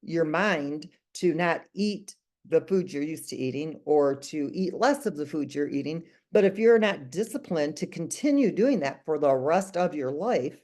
[SPEAKER 5] your mind to not eat the food you're used to eating or to eat less of the food you're eating. But if you're not disciplined to continue doing that for the rest of your life,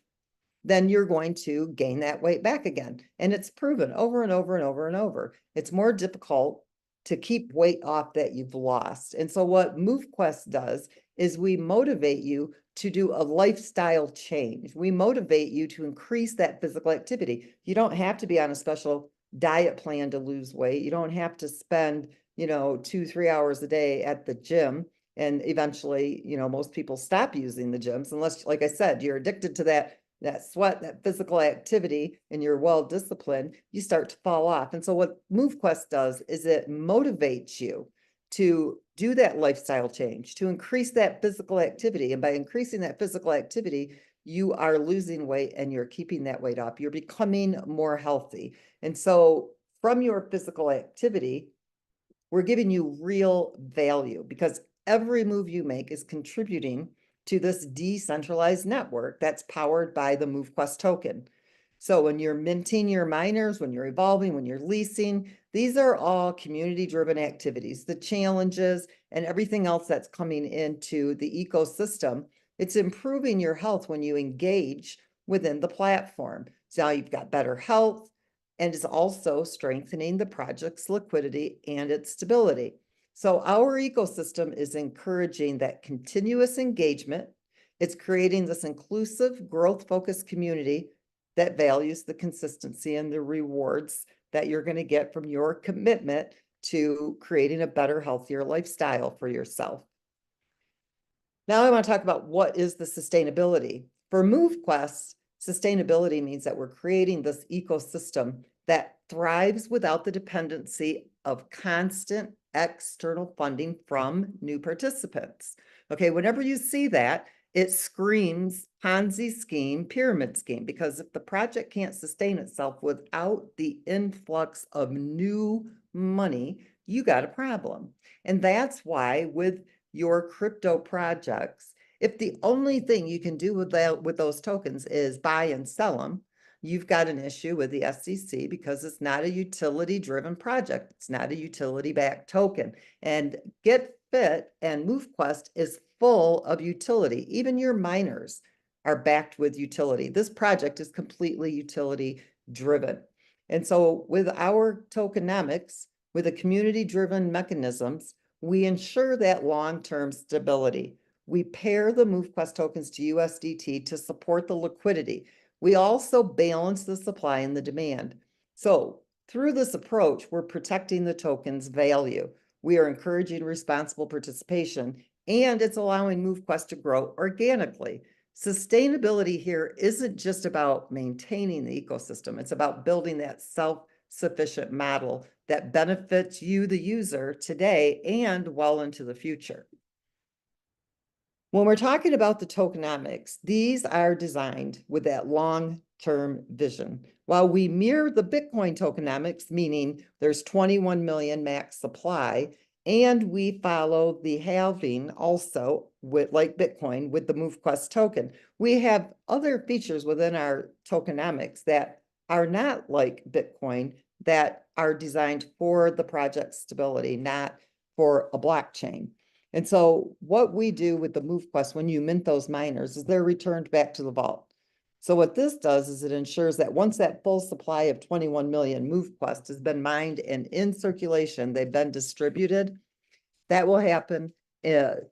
[SPEAKER 5] then you're going to gain that weight back again. And it's proven over and over and over and over. It's more difficult to keep weight off that you've lost. And so what MoveQuest does is we motivate you to do a lifestyle change. We motivate you to increase that physical activity. You don't have to be on a special diet plan to lose weight. You don't have to spend, 2-3 hours a day at the gym. And eventually, most people stop using the gyms unless, like I said, you're addicted to that sweat, that physical activity, and you're well disciplined, you start to fall off. And so what MoveQuest does is it motivates you to do that lifestyle change, to increase that physical activity. And by increasing that physical activity, you are losing weight and you're keeping that weight up. You're becoming more healthy. And so from your physical activity, we're giving you real value because every move you make is contributing to this decentralized network that's powered by the MoveQuest token. So when you're minting your miners, when you're evolving, when you're leasing, these are all community-driven activities. The challenges and everything else that's coming into the ecosystem, it's improving your health when you engage within the platform. So now you've got better health, and it's also strengthening the project's liquidity and its stability. So our ecosystem is encouraging that continuous engagement. It's creating this inclusive, growth-focused community that values the consistency and the rewards that you're going to get from your commitment to creating a better, healthier lifestyle for yourself. Now I want to talk about what is the sustainability. For MoveQuest, sustainability means that we're creating this ecosystem that thrives without the dependency of constant external funding from new participants. Okay, whenever you see that, It screams Ponzi scheme, pyramid scheme, because if the project can't sustain itself without the influx of new money, you got a problem. And that's why with your crypto projects, if the only thing you can do with those tokens is buy and sell them, you've got an issue with the SEC because it's not a utility-driven project. It's not a utility-backed token. And GetFit and MoveQuest is full of utility. Even your miners are backed with utility. This project is completely utility-driven. And so with our tokenomics, with the community-driven mechanisms, we ensure that long-term stability. We pair the MoveQuest tokens to USDT to support the liquidity. We also balance the supply and the demand. So through this approach, we're protecting the token's value. We are encouraging responsible participation, and it's allowing MoveQuest to grow organically. Sustainability here isn't just about maintaining the ecosystem. It's about building that self-sufficient model that benefits you, the user, today and well into the future. When we're talking about the tokenomics, these are designed with that long-term vision. While we mirror the Bitcoin tokenomics, meaning there's 21 million max supply, and we follow the halving also with like Bitcoin with the MoveQuest token, we have other features within our tokenomics that are not like Bitcoin, that are designed for the project stability, not for a blockchain. And so what we do with the MoveQuest when you mint those miners is they're returned back to the vault. So what this does is it ensures that once that full supply of 21 million MoveQuest has been mined and in circulation, they've been distributed, that will happen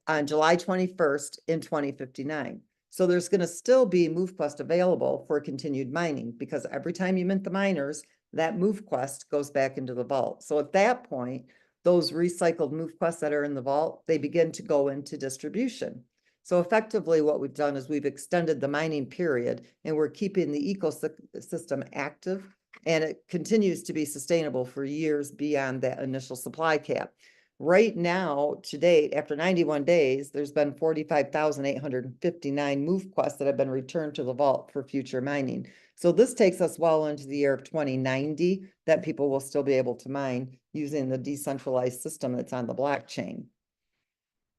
[SPEAKER 5] on July 21st in 2059. So there's going to still be MoveQuest available for continued mining because every time you mint the miners, that MoveQuest goes back into the vault. So at that point, those recycled MoveQuests that are in the vault, they begin to go into distribution. So effectively what we've done is we've extended the mining period and we're keeping the ecosystem active, and it continues to be sustainable for years beyond that initial supply cap. Right now, to date, after 91 days, there's been 45,859 MoveQuests that have been returned to the vault for future mining. So this takes us well into the year of 2090 that people will still be able to mine using the decentralized system that's on the blockchain.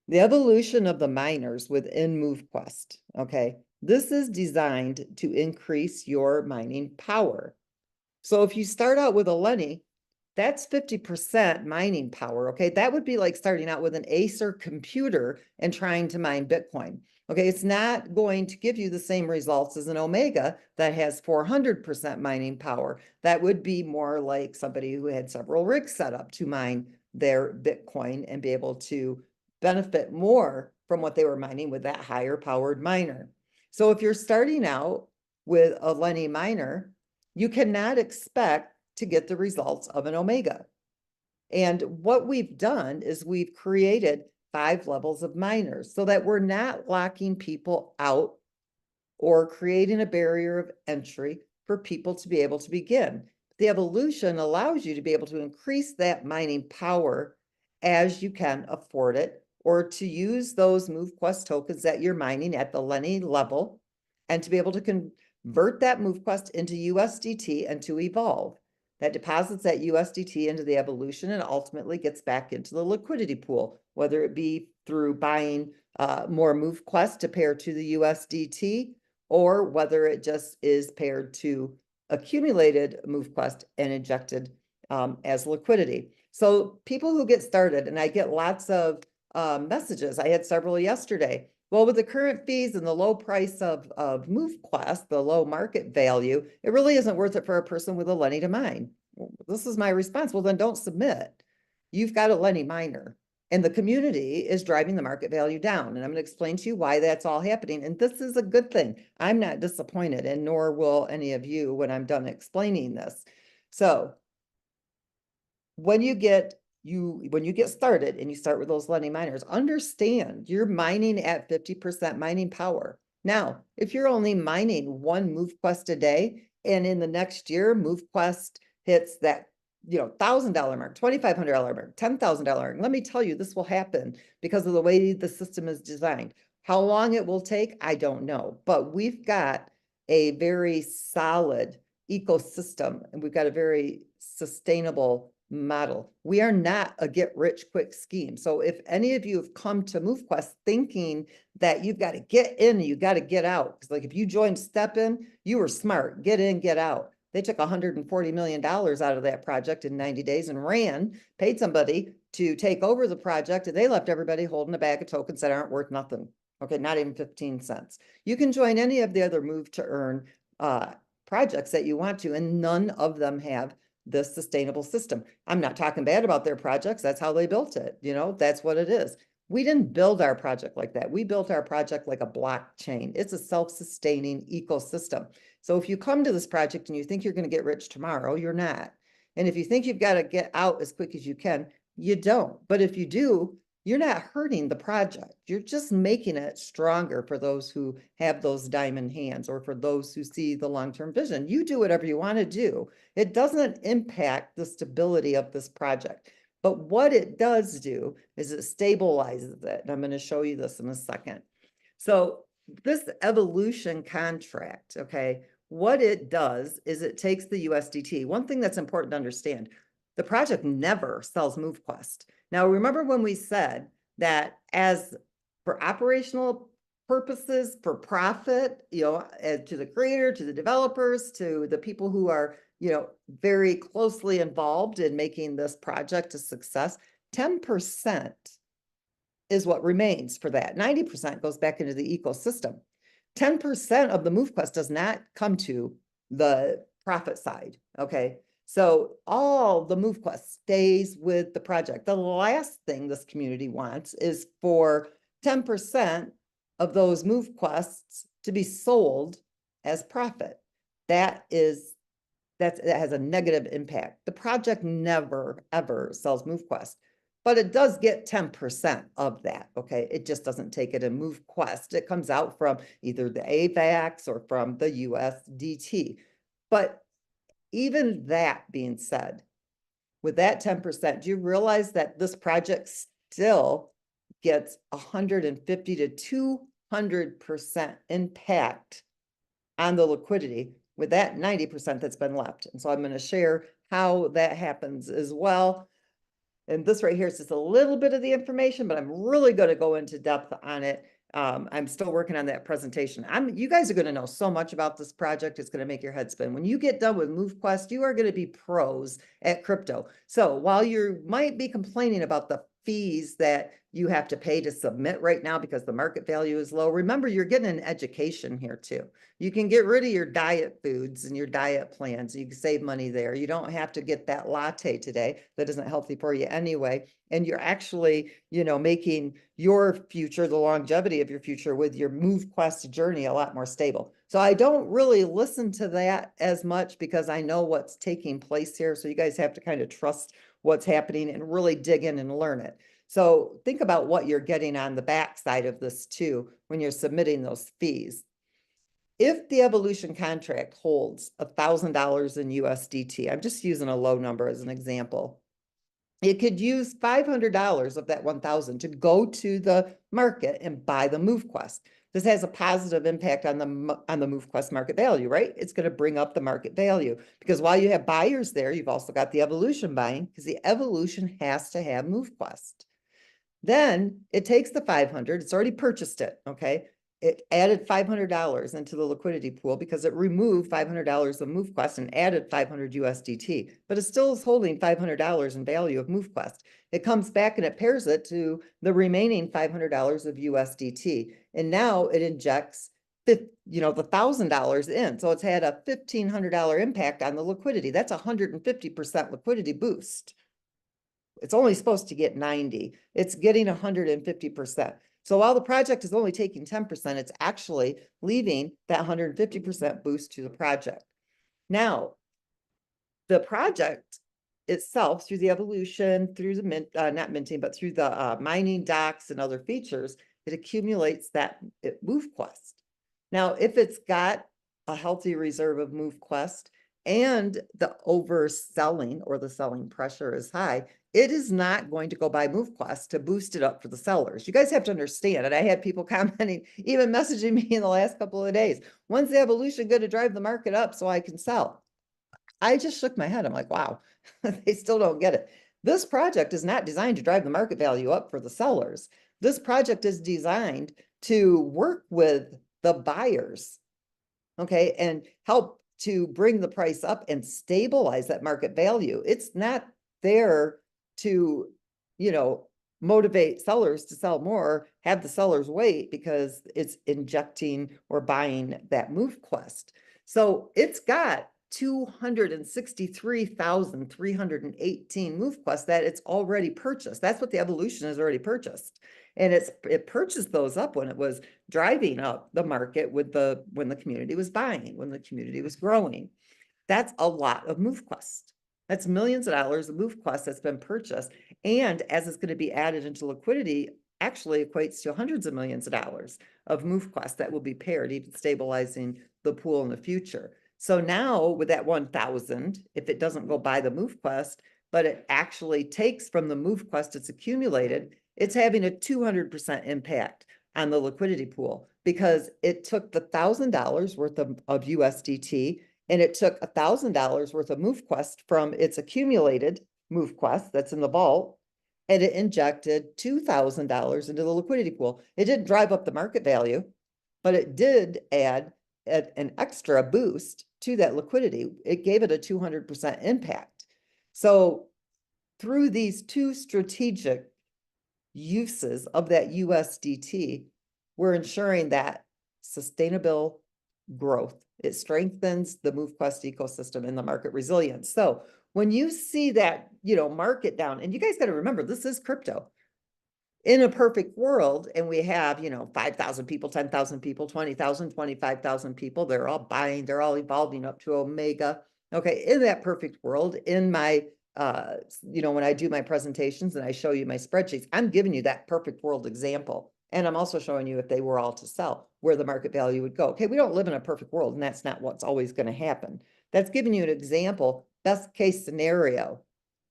[SPEAKER 5] The evolution of the miners within MoveQuest, okay? This is designed to increase your mining power. So if you start out with a Lenny, that's 50% mining power, okay? That would be like starting out with an Acer computer and trying to mine Bitcoin. Okay, it's not going to give you the same results as an Omega that has 400% mining power. That would be more like somebody who had several rigs set up to mine their Bitcoin and be able to benefit more from what they were mining with that higher powered miner. So if you're starting out with a Lenny miner, you cannot expect to get the results of an Omega. And what we've done is we've created 5 levels of miners so that we're not locking people out or creating a barrier of entry for people to be able to begin. The evolution allows you to be able to increase that mining power as you can afford it, or to use those MoveQuest tokens that you're mining at the Lenny level and to be able to convert that MoveQuest into USDT and to evolve. That deposits that USDT into the evolution and ultimately gets back into the liquidity pool, whether it be through buying more MoveQuest to pair to the USDT, or whether it just is paired to accumulated MoveQuest and injected as liquidity. So people who get started, and I get lots of messages, I had several yesterday. Well, with the current fees and the low price of MoveQuest, the low market value, it really isn't worth it for a person with a Lenny to mine. Well, this is my response. Well, then don't submit. You've got a Lenny miner, and the community is driving the market value down. And I'm going to explain to you why that's all happening. And this is a good thing. I'm not disappointed, and nor will any of you when I'm done explaining this. So when you get started and you start with those Lenny miners, understand you're mining at 50% mining power. Now, if you're only mining 1 MoveQuest a day, and in the next year, MoveQuest hits that $1,000 mark, $2,500 mark, $10,000 mark, let me tell you, this will happen because of the way the system is designed. How long it will take, I don't know, but we've got a very solid ecosystem and we've got a very sustainable model. We are not a get rich quick scheme. So if any of you have come to MoveQuest thinking that you've got to get in, you got to get out, because like if you joined Step In, you were smart, get in, get out. They took $140 million out of that project in 90 days and ran, paid somebody to take over the project, and they left everybody holding a bag of tokens that aren't worth nothing. Okay, not even 15 cents. You can join any of the other move to earn projects that you want to, and none of them have this sustainable system. I'm not talking bad about their projects. That's how they built it. You know, that's what it is. We didn't build our project like that. We built our project like a blockchain. It's a self-sustaining ecosystem. So if you come to this project and you think you're going to get rich tomorrow, you're not. And if you think you've got to get out as quick as you can, you don't. But if you do, you're not hurting the project. You're just making it stronger for those who have those diamond hands or for those who see the long-term vision. You do whatever you want to do. It doesn't impact the stability of this project. But what it does do is it stabilizes it. And I'm going to show you this in a second. So this evolution contract, okay, what it does is it takes the USDT. One thing that's important to understand, the project never sells MoveQuest. Now, remember when we said that as for operational purposes, for profit, you know, to the creator, to the developers, to the people who are, you know, very closely involved in making this project a success, 10% is what remains for that. 90% goes back into the ecosystem. 10% of the MoveQuest does not come to the profit side, okay? So all the MoveQuest stays with the project. The last thing this community wants is for 10% of those MoveQuests to be sold as profit. That has a negative impact. The project never, ever sells MoveQuest, but it does get 10% of that, okay? It just doesn't take it in MoveQuest. It comes out from either the AVAX or from the USDT. But even that being said, with that 10%, do you realize that this project still gets 150 to 200% impact on the liquidity with that 90% that's been left? And so I'm going to share how that happens as well. And this right here is just a little bit of the information, but I'm really going to go into depth on it. I'm still working on that presentation. You guys are going to know so much about this project. It's going to make your head spin. When you get done with MoveQuest, you are going to be pros at crypto. So while you might be complaining about the fees that you have to pay to submit right now because the market value is low, remember you're getting an education here too. You can get rid of your diet foods and your diet plans. You can save money there. You don't have to get that latte today that isn't healthy for you anyway. And you're actually, you know, making your future, the longevity of your future with your MoveQuest journey a lot more stable. So I don't really listen to that as much because I know what's taking place here. So you guys have to kind of trust what's happening and really dig in and learn it. So think about what you're getting on the back side of this too when you're submitting those fees. If the evolution contract holds $1,000 in USDT, I'm just using a low number as an example, it could use $500 of that 1,000 to go to the market and buy the MoveQuest. This has a positive impact on the MoveQuest market value, right? It's going to bring up the market value because while you have buyers there, you've also got the evolution buying because the evolution has to have MoveQuest. Then it takes the 500, it's already purchased it, okay? It added $500 into the liquidity pool because it removed $500 of MoveQuest and added 500 USDT, but it still is holding $500 in value of MoveQuest. It comes back and it pairs it to the remaining $500 of USDT. And now it injects the $1,000 in. So it's had a $1,500 impact on the liquidity. That's 150% liquidity boost. It's only supposed to get 90. It's getting 150%. So while the project is only taking 10%, it's actually leaving that 150% boost to the project. Now, the project itself, through the evolution, through the not minting, but through the mining docs and other features, it accumulates that MoveQuest. Now, if it's got a healthy reserve of MoveQuest and the overselling or the selling pressure is high, it is not going to go buy MoveQuest to boost it up for the sellers. You guys have to understand, and I had people commenting, even messaging me in the last couple of days, when's the evolution going to drive the market up so I can sell? I just shook my head. I'm like, wow, they still don't get it. This project is not designed to drive the market value up for the sellers. This project is designed to work with the buyers, okay, and help to bring the price up and stabilize that market value. It's not there to, you know, motivate sellers to sell more, have the sellers wait because it's injecting or buying that MoveQuest. So it's got 263,318 MoveQuest that it's already purchased. That's what the evolution has already purchased. And it purchased those up when it was driving up the market with when the community was buying, when the community was growing. That's a lot of MoveQuest. That's millions of dollars of MoveQuest that's been purchased. And as it's going to be added into liquidity, actually equates to hundreds of millions of dollars of MoveQuest that will be paired, even stabilizing the pool in the future. So now with that 1,000, if it doesn't go buy the MoveQuest, but it actually takes from the MoveQuest it's accumulated, it's having a 200% impact on the liquidity pool because it took the $1,000 worth of USDT and it took $1,000 worth of MoveQuest from its accumulated MoveQuest that's in the vault, and it injected $2,000 into the liquidity pool. It didn't drive up the market value, but it did add an extra boost to that liquidity. It gave it a 200% impact. So through these two strategic uses of that USDT, we're ensuring that sustainable growth. It strengthens the MoveQuest ecosystem and the market resilience. So when you see that, you know, market down, and you guys got to remember, this is crypto. In a perfect world, and we have, you know, 5,000 people, 10,000 people, 20,000, 25,000 people, they're all buying, they're all evolving up to Omega. Okay, in that perfect world, in my, you know, when I do my presentations and I show you my spreadsheets, I'm giving you that perfect world example. And I'm also showing you if they were all to sell, where the market value would go. Okay, we don't live in a perfect world, and that's not what's always going to happen. That's giving you an example, best case scenario.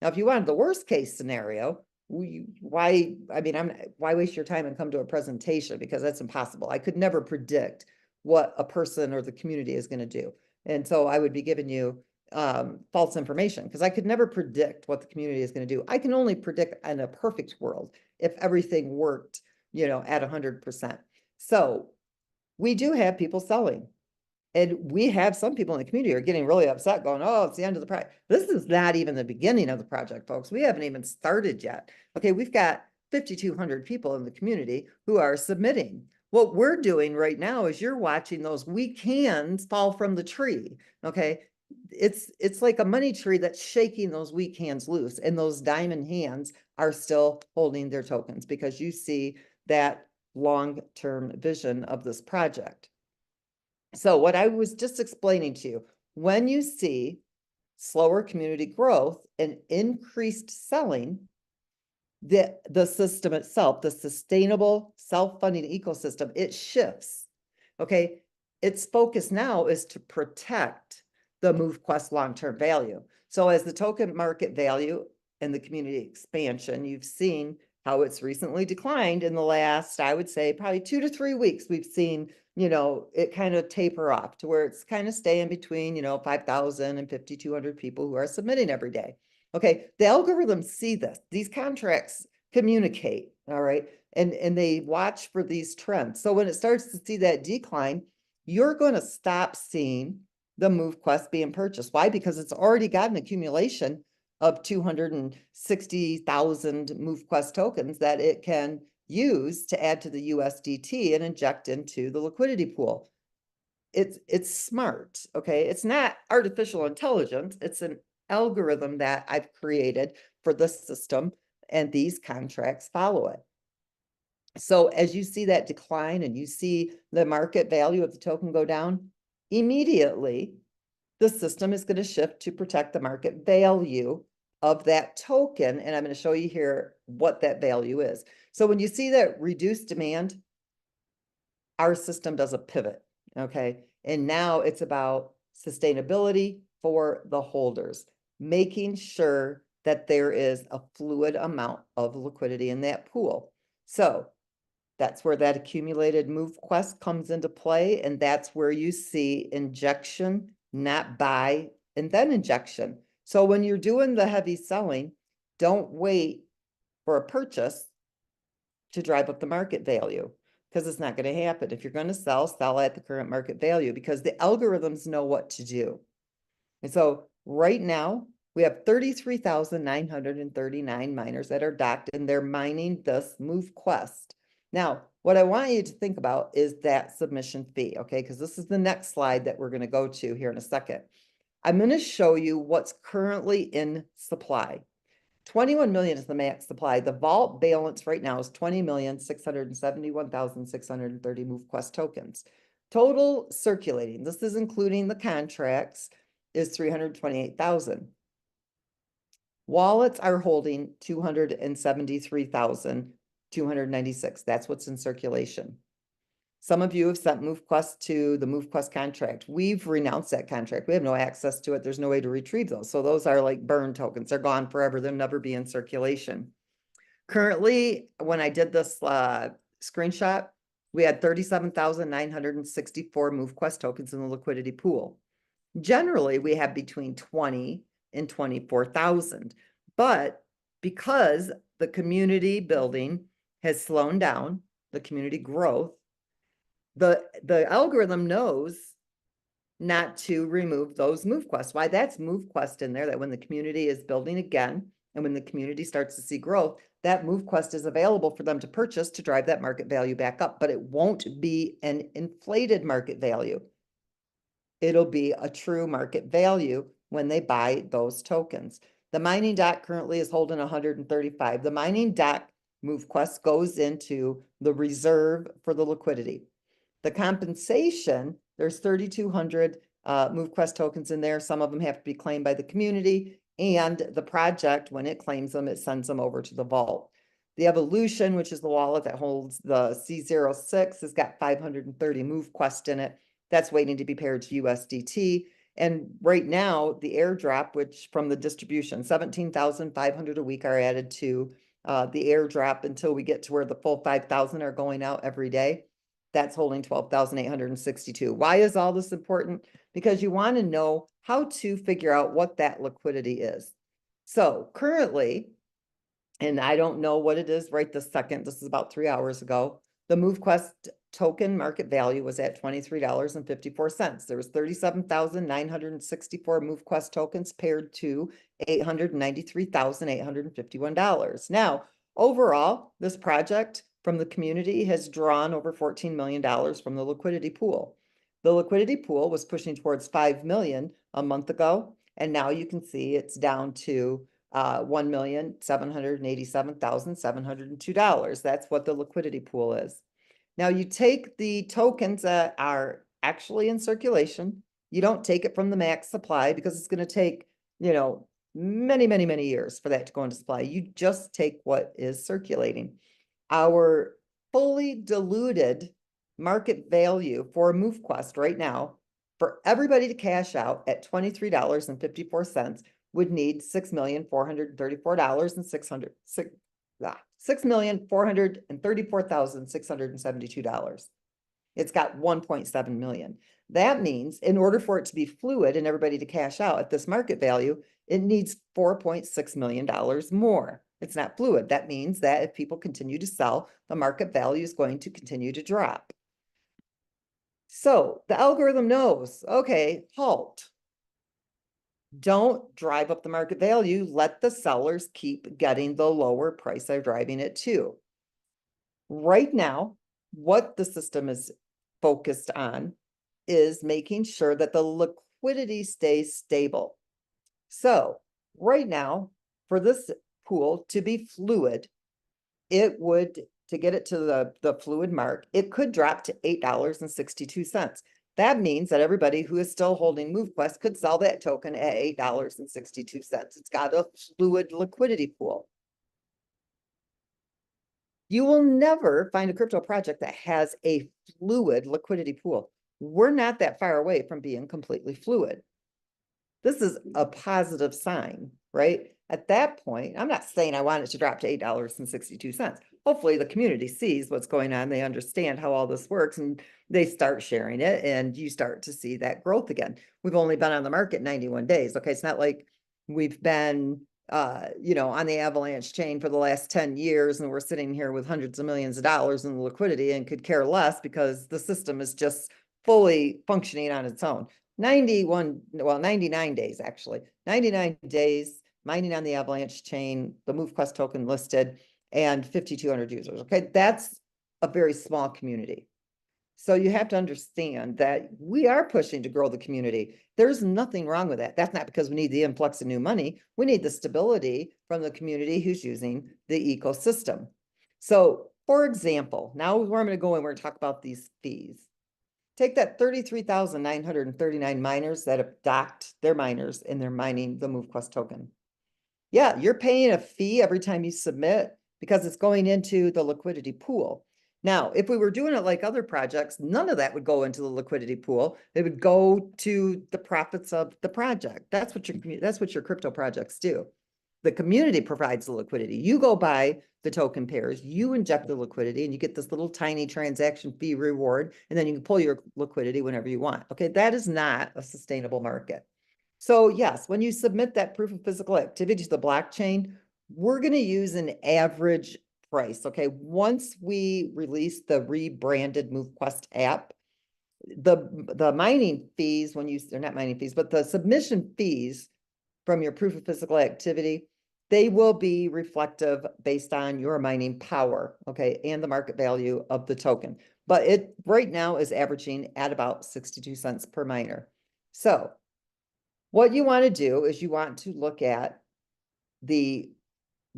[SPEAKER 5] Now, if you wanted the worst case scenario, why waste your time and come to a presentation, because that's impossible. I could never predict what a person or the community is going to do. And so I would be giving you false information because I could never predict what the community is going to do. I can only predict in a perfect world if everything worked, you know, at 100%. So we do have people selling. And we have some people in the community are getting really upset going, oh, it's the end of the project. This is not even the beginning of the project, folks. We haven't even started yet. Okay, we've got 5,200 people in the community who are submitting. What we're doing right now is you're watching those weak hands fall from the tree. Okay, it's like a money tree that's shaking those weak hands loose, and those diamond hands are still holding their tokens because you see that long-term vision of this project. So what I was just explaining to you, when you see slower community growth and increased selling, the system itself, the sustainable self-funding ecosystem, it shifts. Okay, its focus now is to protect the MoveQuest long-term value. So as the token market value and the community expansion, you've seen how it's recently declined in the last, I would say, probably 2 to 3 weeks. We've seen, you know, it kind of taper off to where it's kind of staying between, you know, 5,000 and 5,200 people who are submitting every day. Okay, the algorithms see this. These contracts communicate, all right, and they watch for these trends. So when it starts to see that decline, you're going to stop seeing the MoveQuest being purchased. Why? Because it's already got an accumulation of 260,000 MoveQuest tokens that it can use to add to the USDT and inject into the liquidity pool. It's smart, okay? It's not artificial intelligence. It's an algorithm that I've created for this system, and these contracts follow it. So as you see that decline and you see the market value of the token go down, immediately the system is going to shift to protect the market value of that token. And I'm going to show you here what that value is. So when you see that reduced demand, our system does a pivot, okay? And now it's about sustainability for the holders, making sure that there is a fluid amount of liquidity in that pool. So that's where that accumulated MoveQuest comes into play, and that's where you see injection, not buy, and then injection. So when you're doing the heavy selling, don't wait for a purchase to drive up the market value, because it's not going to happen. If you're going to sell at the current market value, because the algorithms know what to do. And so right now, we have 33,939 miners that are docked, and they're mining this MoveQuest. Now, what I want you to think about is that submission fee, okay? Because this is the next slide that we're going to go to here in a second. I'm going to show you what's currently in supply. 21 million is the max supply. The vault balance right now is 20,671,630 MoveQuest tokens. Total circulating, this is including the contracts, is 328,000. Wallets are holding 273,296. That's what's in circulation. Some of you have sent MoveQuest to the MoveQuest contract. We've renounced that contract. We have no access to it. There's no way to retrieve those. So those are like burn tokens. They're gone forever. They'll never be in circulation. Currently, when I did this screenshot, we had 37,964 MoveQuest tokens in the liquidity pool. Generally, we have between 20 and 24,000. But because the community building has slowed down, the community growth, the algorithm knows not to remove those MoveQuests. Why? That's MoveQuest in there, that when the community is building again and when the community starts to see growth, that MoveQuest is available for them to purchase to drive that market value back up. But it won't be an inflated market value. It'll be a true market value when they buy those tokens. The mining dock currently is holding 135. The mining dock MoveQuest goes into the reserve for the liquidity. The compensation, there's 3,200 MoveQuest tokens in there. Some of them have to be claimed by the community, and the project, when it claims them, it sends them over to the vault. The Evolution, which is the wallet that holds the C06, has got 530 MoveQuest in it. That's waiting to be paired to USDT. And right now, the airdrop, which from the distribution, 17,500 a week are added to the airdrop until we get to where the full 5,000 are going out every day. That's holding 12,862. Why is all this important? Because you want to know how to figure out what that liquidity is. So currently, and I don't know what it is right this second, this is about 3 hours ago, the MoveQuest token market value was at $23.54. There was 37,964 MoveQuest tokens paired to $893,851. Now, overall, this project from the community has drawn over $14 million from the liquidity pool. The liquidity pool was pushing towards 5 million a month ago, and now you can see it's down to $1,787,702. That's what the liquidity pool is. Now you take the tokens that are actually in circulation. You don't take it from the max supply because it's going to take, many years for that to go into supply. You just take what is circulating. Our fully diluted market value for MoveQuest right now, for everybody to cash out at $23.54, would need $6,434,672. It's got 1.7 million. That means in order for it to be fluid and everybody to cash out at this market value, it needs $4.6 million more. It's not fluid. That means that if people continue to sell, the market value is going to continue to drop. So the algorithm knows, okay, halt. Don't drive up the market value. Let the sellers keep getting the lower price they're driving it to. Right now, what the system is focused on is making sure that the liquidity stays stable. So right now, for this pool to be fluid, it would, to get it to the fluid mark, it could drop to $8.62. That means that everybody who is still holding MoveQuest could sell that token at $8.62. It's got a fluid liquidity pool. You will never find a crypto project that has a fluid liquidity pool. We're not that far away from being completely fluid. This is a positive sign, right? At that point, I'm not saying I want it to drop to $8.62. Hopefully the community sees what's going on. They understand how all this works and they start sharing it and you start to see that growth again. We've only been on the market 91 days. Okay. It's not like we've been, on the avalanche chain for the last 10 years and we're sitting here with hundreds of millions of dollars in liquidity and could care less because the system is just fully functioning on its own. 99 days, actually, 99 days mining on the avalanche chain, the MoveQuest token listed, and 5,200 users. Okay, that's a very small community. So you have to understand that we are pushing to grow the community. There's nothing wrong with that. That's not because we need the influx of new money. We need the stability from the community who's using the ecosystem. So for example, now where I'm going to go and we're going to talk about these fees. Take that 33,939 miners that have docked their miners and they're mining the MoveQuest token. Yeah, you're paying a fee every time you submit because it's going into the liquidity pool. Now, if we were doing it like other projects, none of that would go into the liquidity pool. It would go to the profits of the project. That's what your crypto projects do. The community provides the liquidity. You go buy the token pairs, you inject the liquidity, and you get this little tiny transaction fee reward, and then you can pull your liquidity whenever you want. Okay, that is not a sustainable market. So yes, when you submit that proof of physical activity to the blockchain, we're going to use an average price. Okay, once we release the rebranded MoveQuest app, the mining fees, they're not mining fees, but the submission fees from your proof of physical activity, they will be reflective based on your mining power, okay, and the market value of the token. But it right now is averaging at about 62 cents per miner. So what you want to do is you want to look at the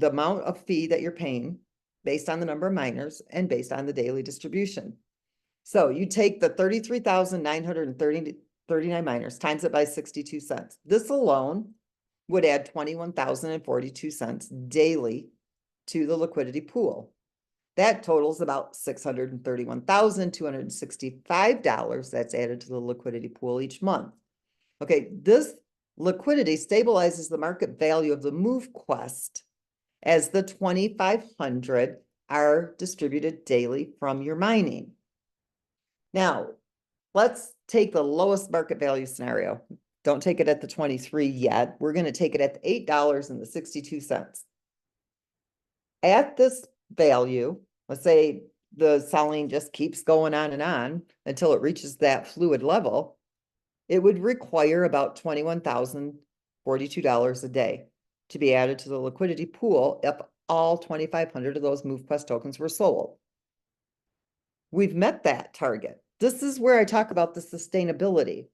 [SPEAKER 5] amount of fee that you're paying based on the number of miners and based on the daily distribution. So you take the 33,939 miners, times it by 62 cents. This alone would add 21,042 cents daily to the liquidity pool. That totals about $631,265 that's added to the liquidity pool each month. Okay, this liquidity stabilizes the market value of the MoveQuest as the 2,500 are distributed daily from your mining. Now, let's take the lowest market value scenario. Don't take it at the 23 yet. We're going to take it at the $8.62. At this value, let's say the selling just keeps going on and on until it reaches that fluid level, it would require about $21,042 a day to be added to the liquidity pool if all 2,500 of those MoveQuest tokens were sold. We've met that target. This is where I talk about the sustainability.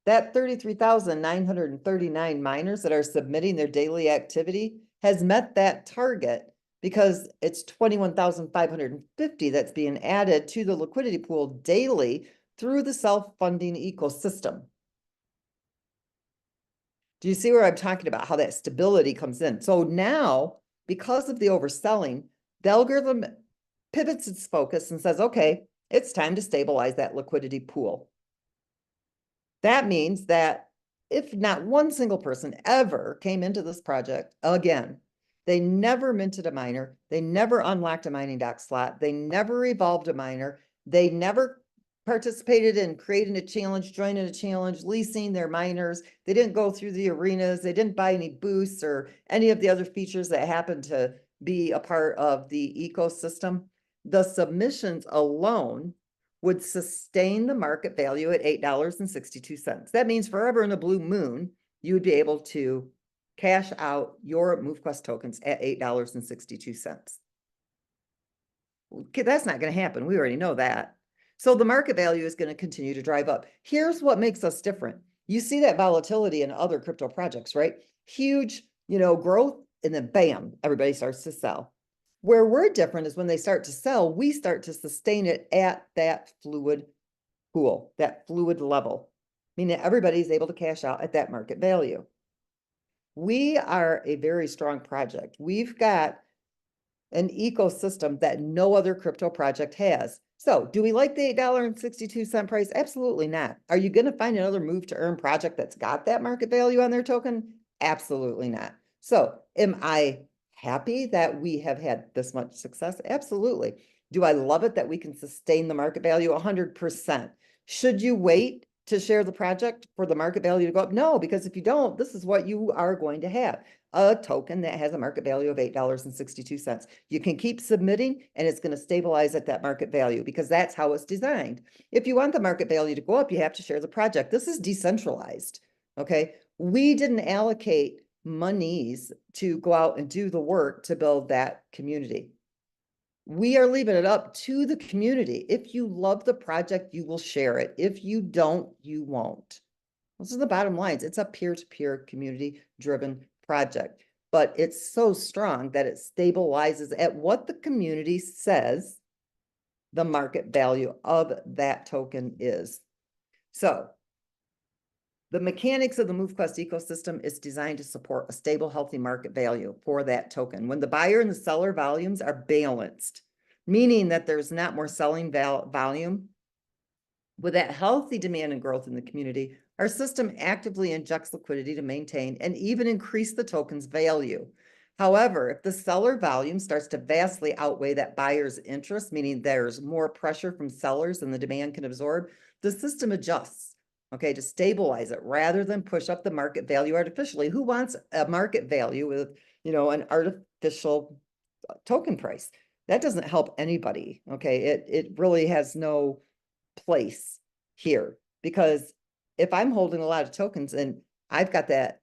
[SPEAKER 5] That 33,939 miners that are submitting their daily activity has met that target because it's 21,550 that's being added to the liquidity pool daily through the self-funding ecosystem. Do you see where I'm talking about how that stability comes in? So now, because of the overselling, the algorithm pivots its focus and says, okay, it's time to stabilize that liquidity pool. That means that if not one single person ever came into this project again, they never minted a miner, they never unlocked a mining dock slot, they never evolved a miner, they never participated in creating a challenge, joining a challenge, leasing their miners, they didn't go through the arenas, they didn't buy any boosts or any of the other features that happen to be a part of the ecosystem, the submissions alone would sustain the market value at $8.62. That means forever in a blue moon, you would be able to cash out your MoveQuest tokens at $8.62. Okay, that's not going to happen. We already know that. So the market value is going to continue to drive up. Here's what makes us different. You see that volatility in other crypto projects, right? Huge, growth, and then bam, everybody starts to sell. Where we're different is when they start to sell, we start to sustain it at that fluid pool, that fluid level, meaning everybody's able to cash out at that market value. We are a very strong project. We've got an ecosystem that no other crypto project has. So do we like the $8.62 price? Absolutely not. Are you going to find another move to earn project that's got that market value on their token? Absolutely not. So Am I happy that we have had this much success? Absolutely. Do I love it that we can sustain the market value? 100%. Should you wait to share the project for the market value to go up? No, because if you don't, this is what you are going to have. A token that has a market value of $8.62. You can keep submitting and it's going to stabilize at that market value because that's how it's designed. If you want the market value to go up, you have to share the project. This is decentralized. Okay. We didn't allocate monies to go out and do the work to build that community. We are leaving it up to the community. If you love the project, you will share it. If you don't, you won't. Those are the bottom lines. It's a peer-to-peer community-driven project, but it's so strong that it stabilizes at what the community says the market value of that token is. So the mechanics of the MoveQuest ecosystem is designed to support a stable, healthy market value for that token. When the buyer and the seller volumes are balanced, meaning that there's not more selling volume, with that healthy demand and growth in the community, our system actively injects liquidity to maintain and even increase the token's value. However, if the seller volume starts to vastly outweigh that buyer's interest, meaning there's more pressure from sellers than the demand can absorb, the system adjusts, okay, to stabilize it rather than push up the market value artificially. Who wants a market value with, an artificial token price? That doesn't help anybody, okay? It really has no place here, because if I'm holding a lot of tokens and I've got that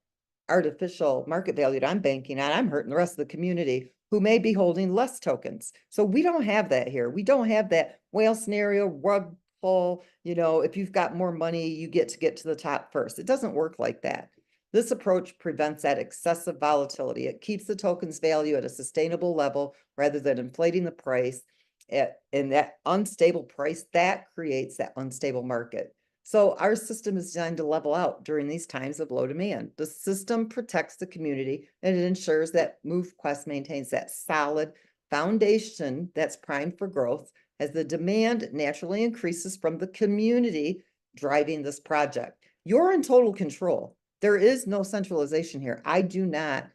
[SPEAKER 5] artificial market value that I'm banking on, I'm hurting the rest of the community who may be holding less tokens. So we don't have that here. We don't have that whale scenario, rug pull, if you've got more money, you get to the top first. It doesn't work like that. This approach prevents that excessive volatility. It keeps the token's value at a sustainable level rather than inflating the price. And that unstable price, that creates that unstable market. So our system is designed to level out during these times of low demand. The system protects the community and it ensures that MoveQuest maintains that solid foundation that's primed for growth as the demand naturally increases from the community driving this project. You're in total control. There is no centralization here. I do not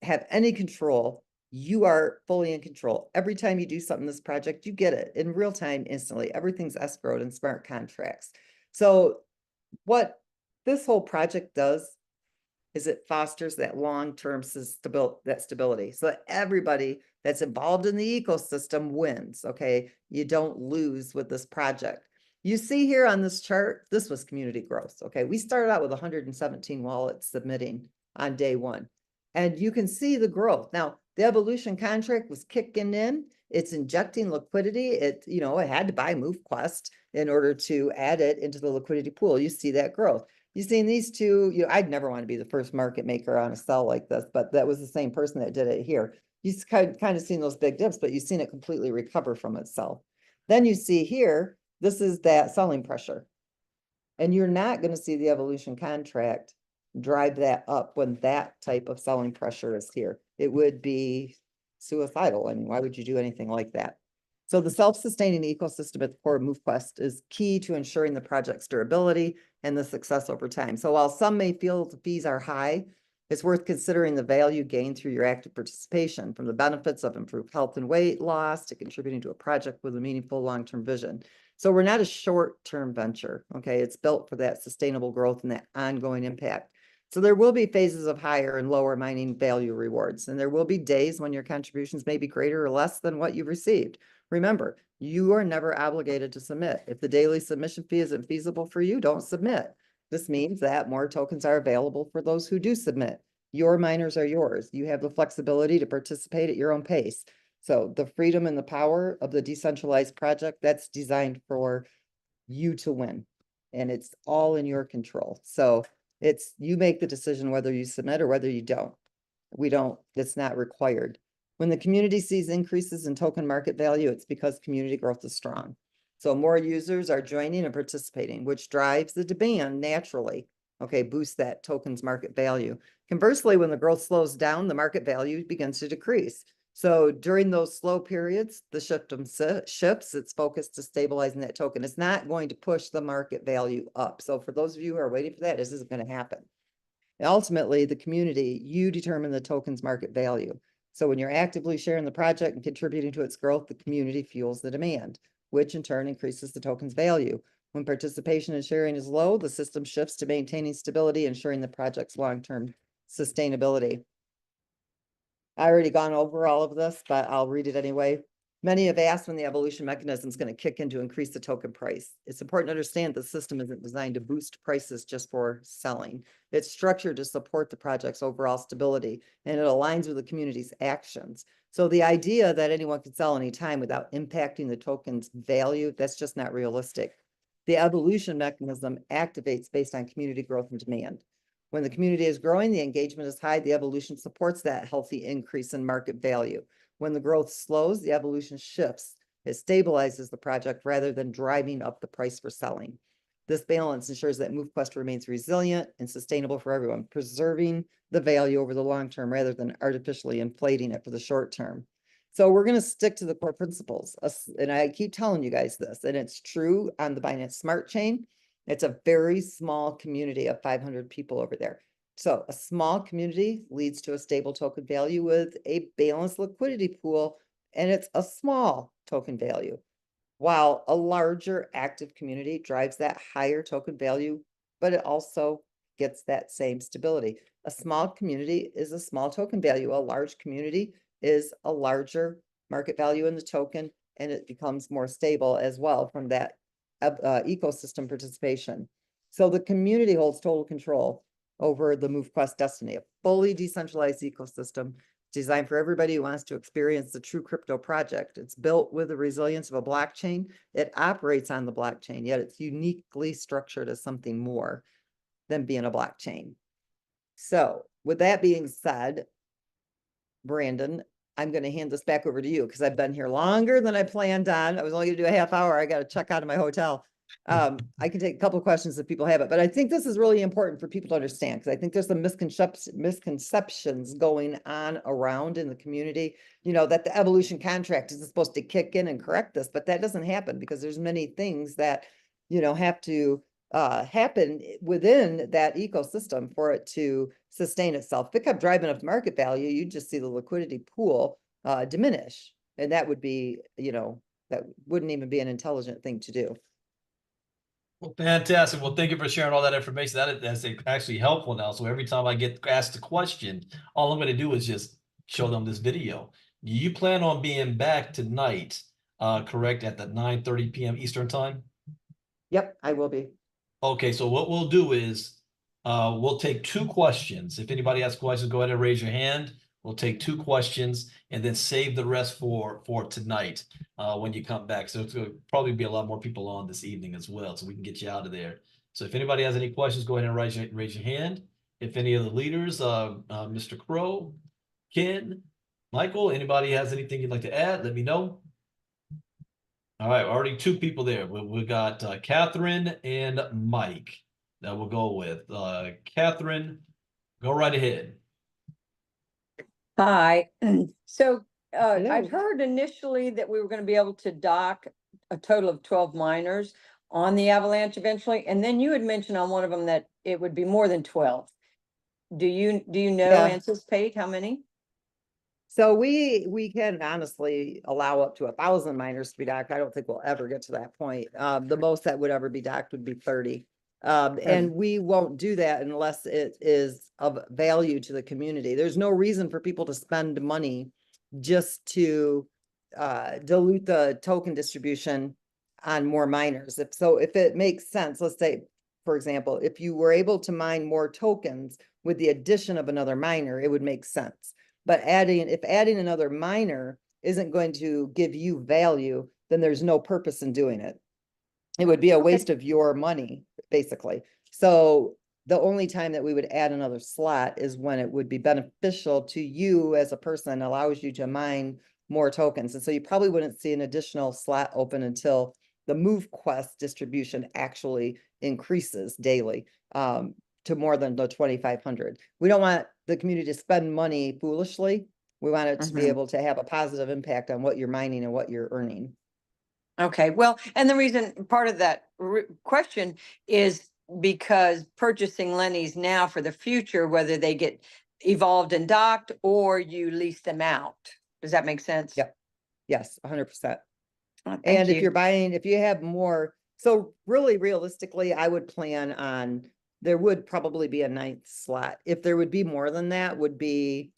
[SPEAKER 5] have any control. You are fully in control. Every time you do something in this project, you get it in real time, instantly. Everything's escrowed in smart contracts. So what this whole project does is it fosters that long-term stability. So that everybody that's involved in the ecosystem wins, okay? You don't lose with this project. You see here on this chart, this was community growth, okay? We started out with 117 wallets submitting on day one. And you can see the growth. Now, the evolution contract was kicking in. It's injecting liquidity. It had to buy MoveQuest in order to add it into the liquidity pool. You see that growth. You've seen these two, I'd never want to be the first market maker on a cell like this, but that was the same person that did it here. You've kind of seen those big dips, but you've seen it completely recover from itself. Then you see here, this is that selling pressure. And you're not going to see the evolution contract drive that up when that type of selling pressure is here. It would be suicidal. I mean, why would you do anything like that? So the self-sustaining ecosystem at the core of MoveQuest is key to ensuring the project's durability and the success over time. So while some may feel the fees are high, it's worth considering the value gained through your active participation, from the benefits of improved health and weight loss to contributing to a project with a meaningful long-term vision. So we're not a short-term venture, okay? It's built for that sustainable growth and that ongoing impact. So there will be phases of higher and lower mining value rewards, and there will be days when your contributions may be greater or less than what you've received. Remember, you are never obligated to submit. If the daily submission fee isn't feasible for you, don't submit. This means that more tokens are available for those who do submit. Your miners are yours. You have the flexibility to participate at your own pace. So the freedom and the power of the decentralized project, that's designed for you to win, and it's all in your control. So you make the decision whether you submit or whether you don't. It's not required. When the community sees increases in token market value, it's because community growth is strong. So more users are joining and participating, which drives the demand naturally. Okay, boost that token's market value. Conversely, when the growth slows down, the market value begins to decrease. So during those slow periods, the shifts its focus to stabilizing that token. It's not going to push the market value up. So for those of you who are waiting for that, this isn't going to happen. Ultimately, the community, you determine the token's market value. So when you're actively sharing the project and contributing to its growth, the community fuels the demand, which in turn increases the token's value. When participation and sharing is low, the system shifts to maintaining stability, ensuring the project's long-term sustainability. I already gone over all of this, but I'll read it anyway. Many have asked when the evolution mechanism is going to kick in to increase the token price. It's important to understand the system isn't designed to boost prices just for selling. It's structured to support the project's overall stability, and it aligns with the community's actions. So the idea that anyone can sell anytime without impacting the token's value, that's just not realistic. The evolution mechanism activates based on community growth and demand. When the community is growing, the engagement is high, the evolution supports that healthy increase in market value. When the growth slows, the evolution shifts. It stabilizes the project rather than driving up the price for selling. This balance ensures that MoveQuest remains resilient and sustainable for everyone, preserving the value over the long term rather than artificially inflating it for the short term. So we're going to stick to the core principles. And I keep telling you guys this, and it's true on the Binance Smart Chain. It's a very small community of 500 people over there. So a small community leads to a stable token value with a balanced liquidity pool, and it's a small token value, while a larger active community drives that higher token value, but it also gets that same stability. A small community is a small token value. A large community is a larger market value in the token, and it becomes more stable as well from that ecosystem participation. So the community holds total control over the MoveQuest destiny, a fully decentralized ecosystem designed for everybody who wants to experience the true crypto project. It's built with the resilience of a blockchain. It operates on the blockchain, yet it's uniquely structured as something more than being a blockchain. So with that being said, Brandon, I'm going to hand this back over to you because I've been here longer than I planned on. I was only going to do a half hour. I got to check out of my hotel. I can take a couple of questions if people have it, but I think this is really important for people to understand because I think there's some misconceptions going on around in the community, you know, that the evolution contract is supposed to kick in and correct this, but that doesn't happen because there's many things that, you know, have to happen within that ecosystem for it to sustain itself. If it kept driving up the market value, you'd just see the liquidity pool diminish. And that would be, you know, that wouldn't even be an intelligent thing to do.
[SPEAKER 2] Well, fantastic. Well, thank you for sharing all that information. That's actually helpful now. So every time I get asked a question, all I'm going to do is just show them this video. You plan on being back tonight, correct, at the 9:30 p.m. Eastern time?
[SPEAKER 5] Yep, I will be.
[SPEAKER 2] Okay, so what we'll do is we'll take 2 questions. If anybody has questions, go ahead and raise your hand. We'll take 2 questions and then save the rest for tonight when you come back. So it's going to probably be a lot more people on this evening as well, so we can get you out of there. So if anybody has any questions, go ahead and raise your hand. If any of the leaders, Mr. Crow, Ken, Michael, anybody has anything you'd like to add, let me know. All right, already 2 people there. We got Catherine and Mike that we'll go with. Catherine, go right ahead.
[SPEAKER 6] Hi. So
[SPEAKER 5] Hello.
[SPEAKER 6] I'd heard initially that we were going to be able to dock a total of 12 miners on the Avalanche eventually. And then you had mentioned on one of them that it would be more than 12. Do you know,
[SPEAKER 5] Yeah.
[SPEAKER 6] anticipate how many?
[SPEAKER 5] So we can honestly allow up to 1,000 miners to be docked. I don't think we'll ever get to that point. The most that would ever be docked would be 30. And we won't do that unless it is of value to the community. There's no reason for people to spend money just to dilute the token distribution on more miners. If it makes sense, let's say, for example, if you were able to mine more tokens with the addition of another miner, it would make sense. But if adding another miner isn't going to give you value, then there's no purpose in doing it. It would be a waste of your money, basically. So the only time that we would add another slot is when it would be beneficial to you as a person, allows you to mine more tokens. And so you probably wouldn't see an additional slot open until the MoveQuest distribution actually increases daily to more than the 2,500. We don't want the community to spend money foolishly. We want it to be able to have a positive impact on what you're mining and what you're earning.
[SPEAKER 6] Okay, well, and the reason part of that question is because purchasing Lenny's now for the future, whether they get evolved and docked or you lease them out. Does that make sense?
[SPEAKER 5] Yep. Yes, 100%.
[SPEAKER 6] Oh, thank
[SPEAKER 5] And if
[SPEAKER 6] you.
[SPEAKER 5] you're buying, if you have more, so really realistically, I would plan on, there would probably be a 9th slot. If there would be more than that, would be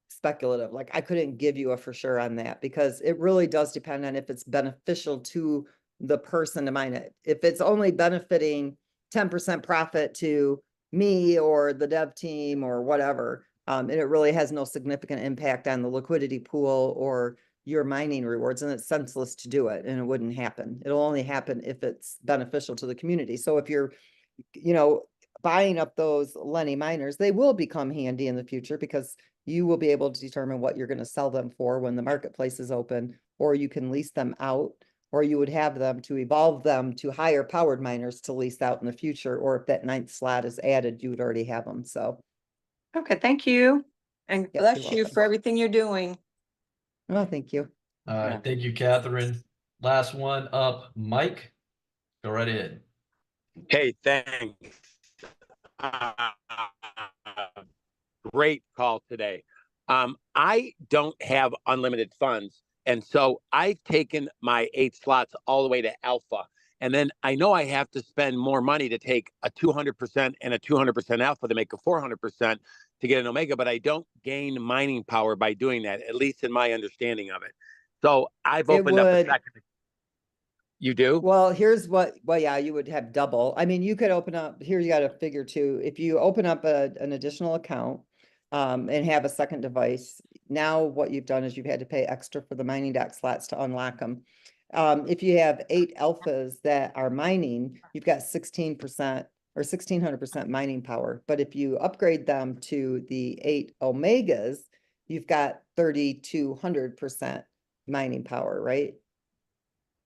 [SPEAKER 5] speculative. Like I couldn't give you a for sure on that because it really does depend on if it's beneficial to the person to mine it. If it's only benefiting 10% profit to me or the dev team or whatever, and it really has no significant impact on the liquidity pool or your mining rewards, and it's senseless to do it, and it wouldn't happen. It'll only happen if it's beneficial to the community. So if you're, you know, buying up those Lenny miners, they will become handy in the future because you will be able to determine what you're going to sell them for when the marketplace is open, or you can lease them out, or you would have them to evolve them to higher powered miners to lease out in the future, or if that 9th slot is added, you would already have them. So,
[SPEAKER 6] Okay, thank you. And
[SPEAKER 5] Yep,
[SPEAKER 6] bless
[SPEAKER 5] you're
[SPEAKER 6] you
[SPEAKER 5] welcome.
[SPEAKER 6] for everything you're doing.
[SPEAKER 5] oh, thank you.
[SPEAKER 2] All right,
[SPEAKER 6] Yeah.
[SPEAKER 2] thank you, Catherine. Last one up, Mike. Go right ahead.
[SPEAKER 7] Hey, thanks. Great call today. I don't have unlimited funds. And so I've taken my 8 slots all the way to alpha. And then I know I have to spend more money to take a 200% and a 200% alpha to make a 400% to get an omega, but I don't gain mining power by doing that, at least in my understanding of it. So I've opened up a second. You do?
[SPEAKER 5] Well, here's what, well, yeah, you would have double. I mean, you could open up, here you got to figure too, if you open up an additional account and have a second device, now what you've done is you've had to pay extra for the mining dock slots to unlock them. If you have 8 alphas that are mining, you've got 16% or 1600% mining power. But if you upgrade them to the 8 omegas, you've got 3200% mining power, right?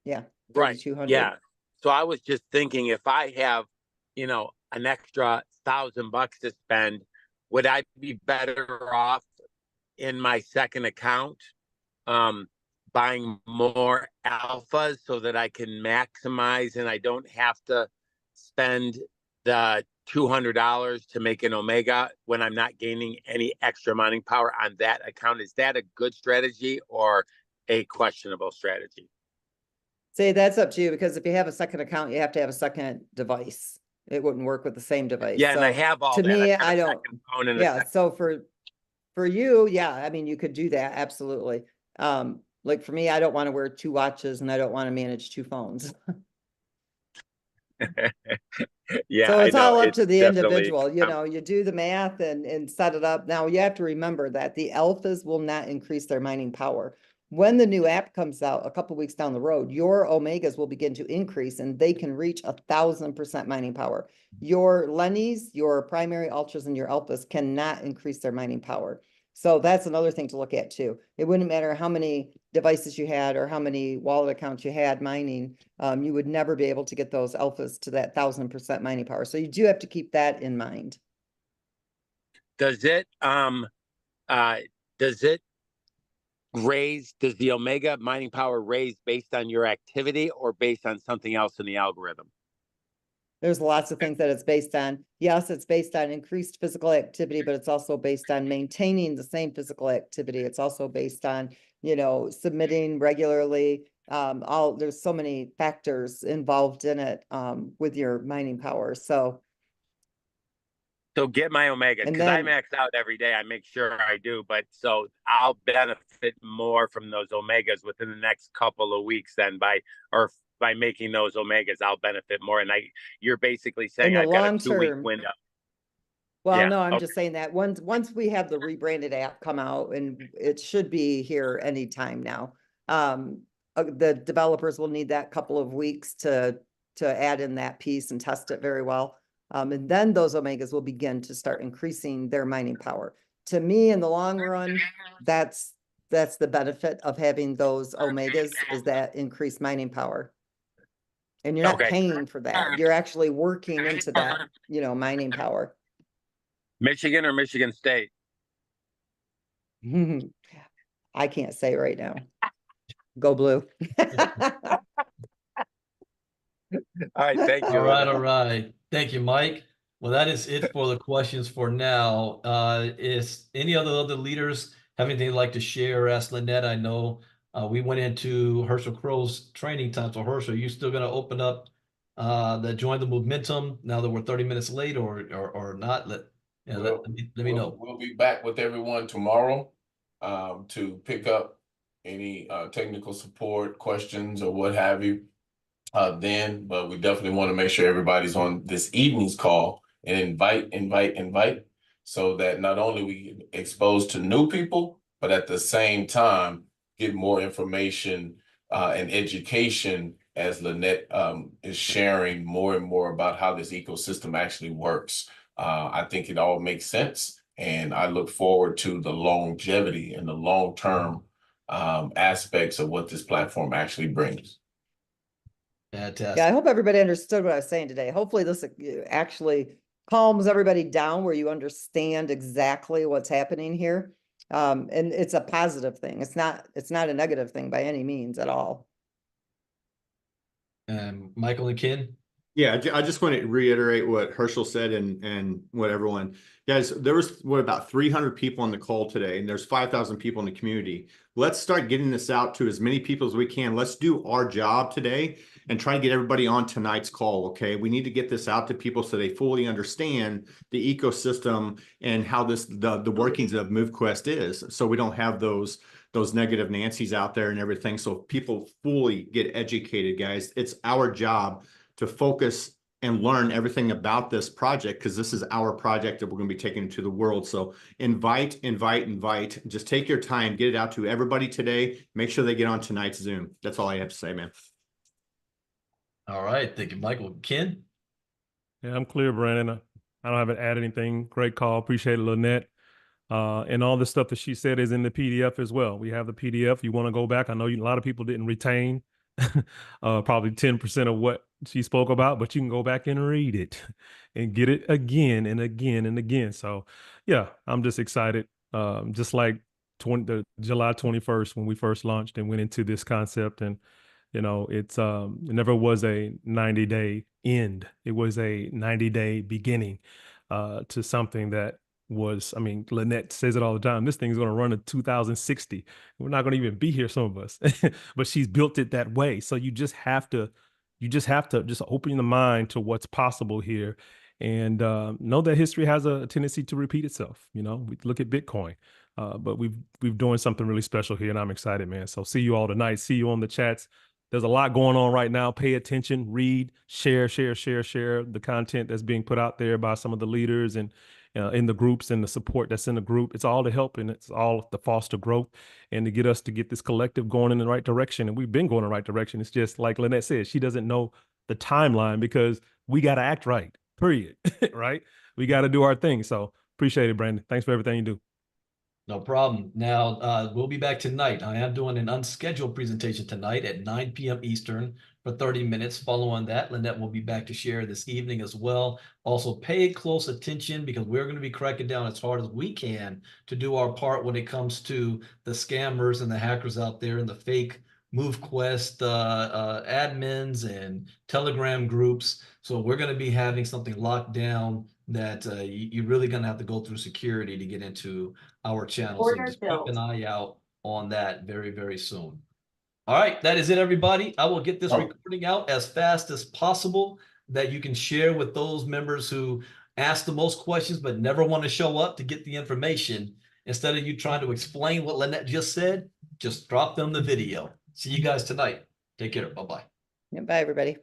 [SPEAKER 5] Yeah.
[SPEAKER 7] Right.
[SPEAKER 5] 3,200.
[SPEAKER 7] Yeah. So I was just thinking if I have, you know, an extra $1,000 to spend, would I be better off in my second account buying more alphas so that I can maximize and I don't have to spend the $200 to make an omega when I'm not gaining any extra mining power on that account? Is that a good strategy or a questionable strategy?
[SPEAKER 5] Say that's up to you because if you have a second account, you have to have a second device. It wouldn't work with the same device.
[SPEAKER 7] Yeah, and
[SPEAKER 5] so
[SPEAKER 7] I have all
[SPEAKER 5] to
[SPEAKER 7] that.
[SPEAKER 5] me,
[SPEAKER 7] I've got
[SPEAKER 5] I
[SPEAKER 7] a
[SPEAKER 5] don't.
[SPEAKER 7] second phone and a
[SPEAKER 5] Yeah,
[SPEAKER 7] second.
[SPEAKER 5] so for you, yeah, I mean, you could do that absolutely. Like for me, I don't want to wear 2 watches and I don't want to manage 2 phones.
[SPEAKER 7] Yeah,
[SPEAKER 5] So it's
[SPEAKER 7] I know.
[SPEAKER 5] all up
[SPEAKER 7] It's
[SPEAKER 5] to the
[SPEAKER 7] definitely
[SPEAKER 5] individual, you know, you do the math and set it up. Now you have to remember that the alphas will not increase their mining power. When the new app comes out a couple weeks down the road, your omegas will begin to increase and they can reach 1,000% mining power. Your Lennies, your primary ultras, and your alphas cannot increase their mining power. So that's another thing to look at too. It wouldn't matter how many devices you had or how many wallet accounts you had mining, you would never be able to get those alphas to that 1,000% mining power. So you do have to keep that in mind.
[SPEAKER 7] does it does the omega mining power raise based on your activity or based on something else in the algorithm?
[SPEAKER 5] There's lots of things that it's based on. Yes, it's based on increased physical activity, but it's also based on maintaining the same physical activity. It's also based on, you know, submitting regularly. There's so many factors involved in it with your mining power. So
[SPEAKER 7] So get my omegas
[SPEAKER 5] and
[SPEAKER 7] because I
[SPEAKER 5] then
[SPEAKER 7] max out every day. I make sure I do, but so I'll benefit more from those omegas within the next couple of weeks than by making those omegas. I'll benefit more. And you're basically
[SPEAKER 5] in
[SPEAKER 7] saying
[SPEAKER 5] the
[SPEAKER 7] I've got a
[SPEAKER 5] long
[SPEAKER 7] 2-week
[SPEAKER 5] term,
[SPEAKER 7] window.
[SPEAKER 5] well,
[SPEAKER 7] Yeah,
[SPEAKER 5] no, I'm
[SPEAKER 7] okay.
[SPEAKER 5] just saying that once we have the rebranded app come out, and it should be here anytime now. The developers will need that couple of weeks to add in that piece and test it very well. And then those omegas will begin to start increasing their mining power. To me, in the long run, that's the benefit of having those omegas is that increased mining power. And you're not
[SPEAKER 7] Okay.
[SPEAKER 5] paying for that. You're actually working into that, you know, mining power.
[SPEAKER 7] Michigan or Michigan State?
[SPEAKER 5] I can't say right now. Go blue.
[SPEAKER 7] All right, thank you.
[SPEAKER 2] All right,
[SPEAKER 7] Lynette.
[SPEAKER 2] all right. Thank you, Mike. Well, that is it for the questions for now. Is any other leaders have anything they'd like to share or ask Lynette? I know we went into Herschel Crow's training time. So Herschel, are you still going to open up the Join the Momentum now that we're 30 minutes late or not? Let me know.
[SPEAKER 8] We'll be back with everyone tomorrow to pick up any technical support questions or what have you. But we definitely want to make sure everybody's on this evening's call and invite, so that not only we get exposed to new people, but at the same time get more information and education as Lynette is sharing more and more about how this ecosystem actually works. I think it all makes sense, and I look forward to the longevity and the long-term aspects of what this platform actually brings.
[SPEAKER 2] Fantastic.
[SPEAKER 5] Yeah, I hope everybody understood what I was saying today. Hopefully this actually calms everybody down where you understand exactly what's happening here. And it's a positive thing. It's not a negative thing by any means at all.
[SPEAKER 2] And Michael and Ken?
[SPEAKER 9] Yeah, I just want to reiterate what Herschel said and what everyone, guys, there was about 300 people on the call today, and there's 5,000 people in the community. Let's start getting this out to as many people as we can. Let's do our job today and try to get everybody on tonight's call. Okay, we need to get this out to people so they fully understand the ecosystem and how the workings of MoveQuest is, so we don't have those negative Nancy's out there and everything. So people fully get educated, guys. It's our job to focus and learn everything about this project, because this is our project that we're going to be taking to the world. So invite. Just take your time, get it out to everybody today. Make sure they get on tonight's Zoom. That's all I have to say, man.
[SPEAKER 2] All right. Thank you, Michael. Ken?
[SPEAKER 10] Yeah, I'm clear, Brandon. I don't have to add anything. Great call. Appreciate it, Lynette. And all the stuff that she said is in the PDF as well. We have the PDF. You want to go back. I know a lot of people didn't retain probably 10% of what she spoke about, but you can go back and read it and get it again and again and again. So yeah, I'm just excited. Just like July 21st, when we first launched and went into this concept, and it never was a 90-day end. It was a 90-day beginning to something that was, Lynette says it all the time, this thing is going to run to 2060. We're not going to even be here, some of us, but she's built it that way. So you just have to open the mind to what's possible here, and know that history has a tendency to repeat itself. We look at Bitcoin, but we've doing something really special here, and I'm excited, man. So see you all tonight. See you on the chats. There's a lot going on right now. Pay attention, read, share the content that's being put out there by some of the leaders and in the groups and the support that's in the group. It's all to help, and it's all to foster growth and to get us to get this collective going in the right direction. And we've been going in the right direction. It's just like Lynette said, she doesn't know the timeline because we got to act right, period, right? We got to do our thing. So appreciate it, Brandon. Thanks for everything you do.
[SPEAKER 2] No problem. Now, we'll be back tonight. I am doing an unscheduled presentation tonight at 9 p.m. Eastern for 30 minutes. Following that, Lynette will be back to share this evening as well. Also, pay close attention because we're going to be cracking down as hard as we can to do our part when it comes to the scammers and the hackers out there and the fake MoveQuest admins and Telegram groups. So we're going to be having something locked down that you're really going to have to go through security to get into our channel. So just keep an eye out on that very, very soon. All right, that is it, everybody. I will get this recording out as fast as possible that you can share with those members who ask the most questions but never want to show up to get the information. Instead of you trying to explain what Lynette just said, just drop them the video. See you guys tonight. Take care. Bye-bye.
[SPEAKER 5] Yeah, bye, everybody.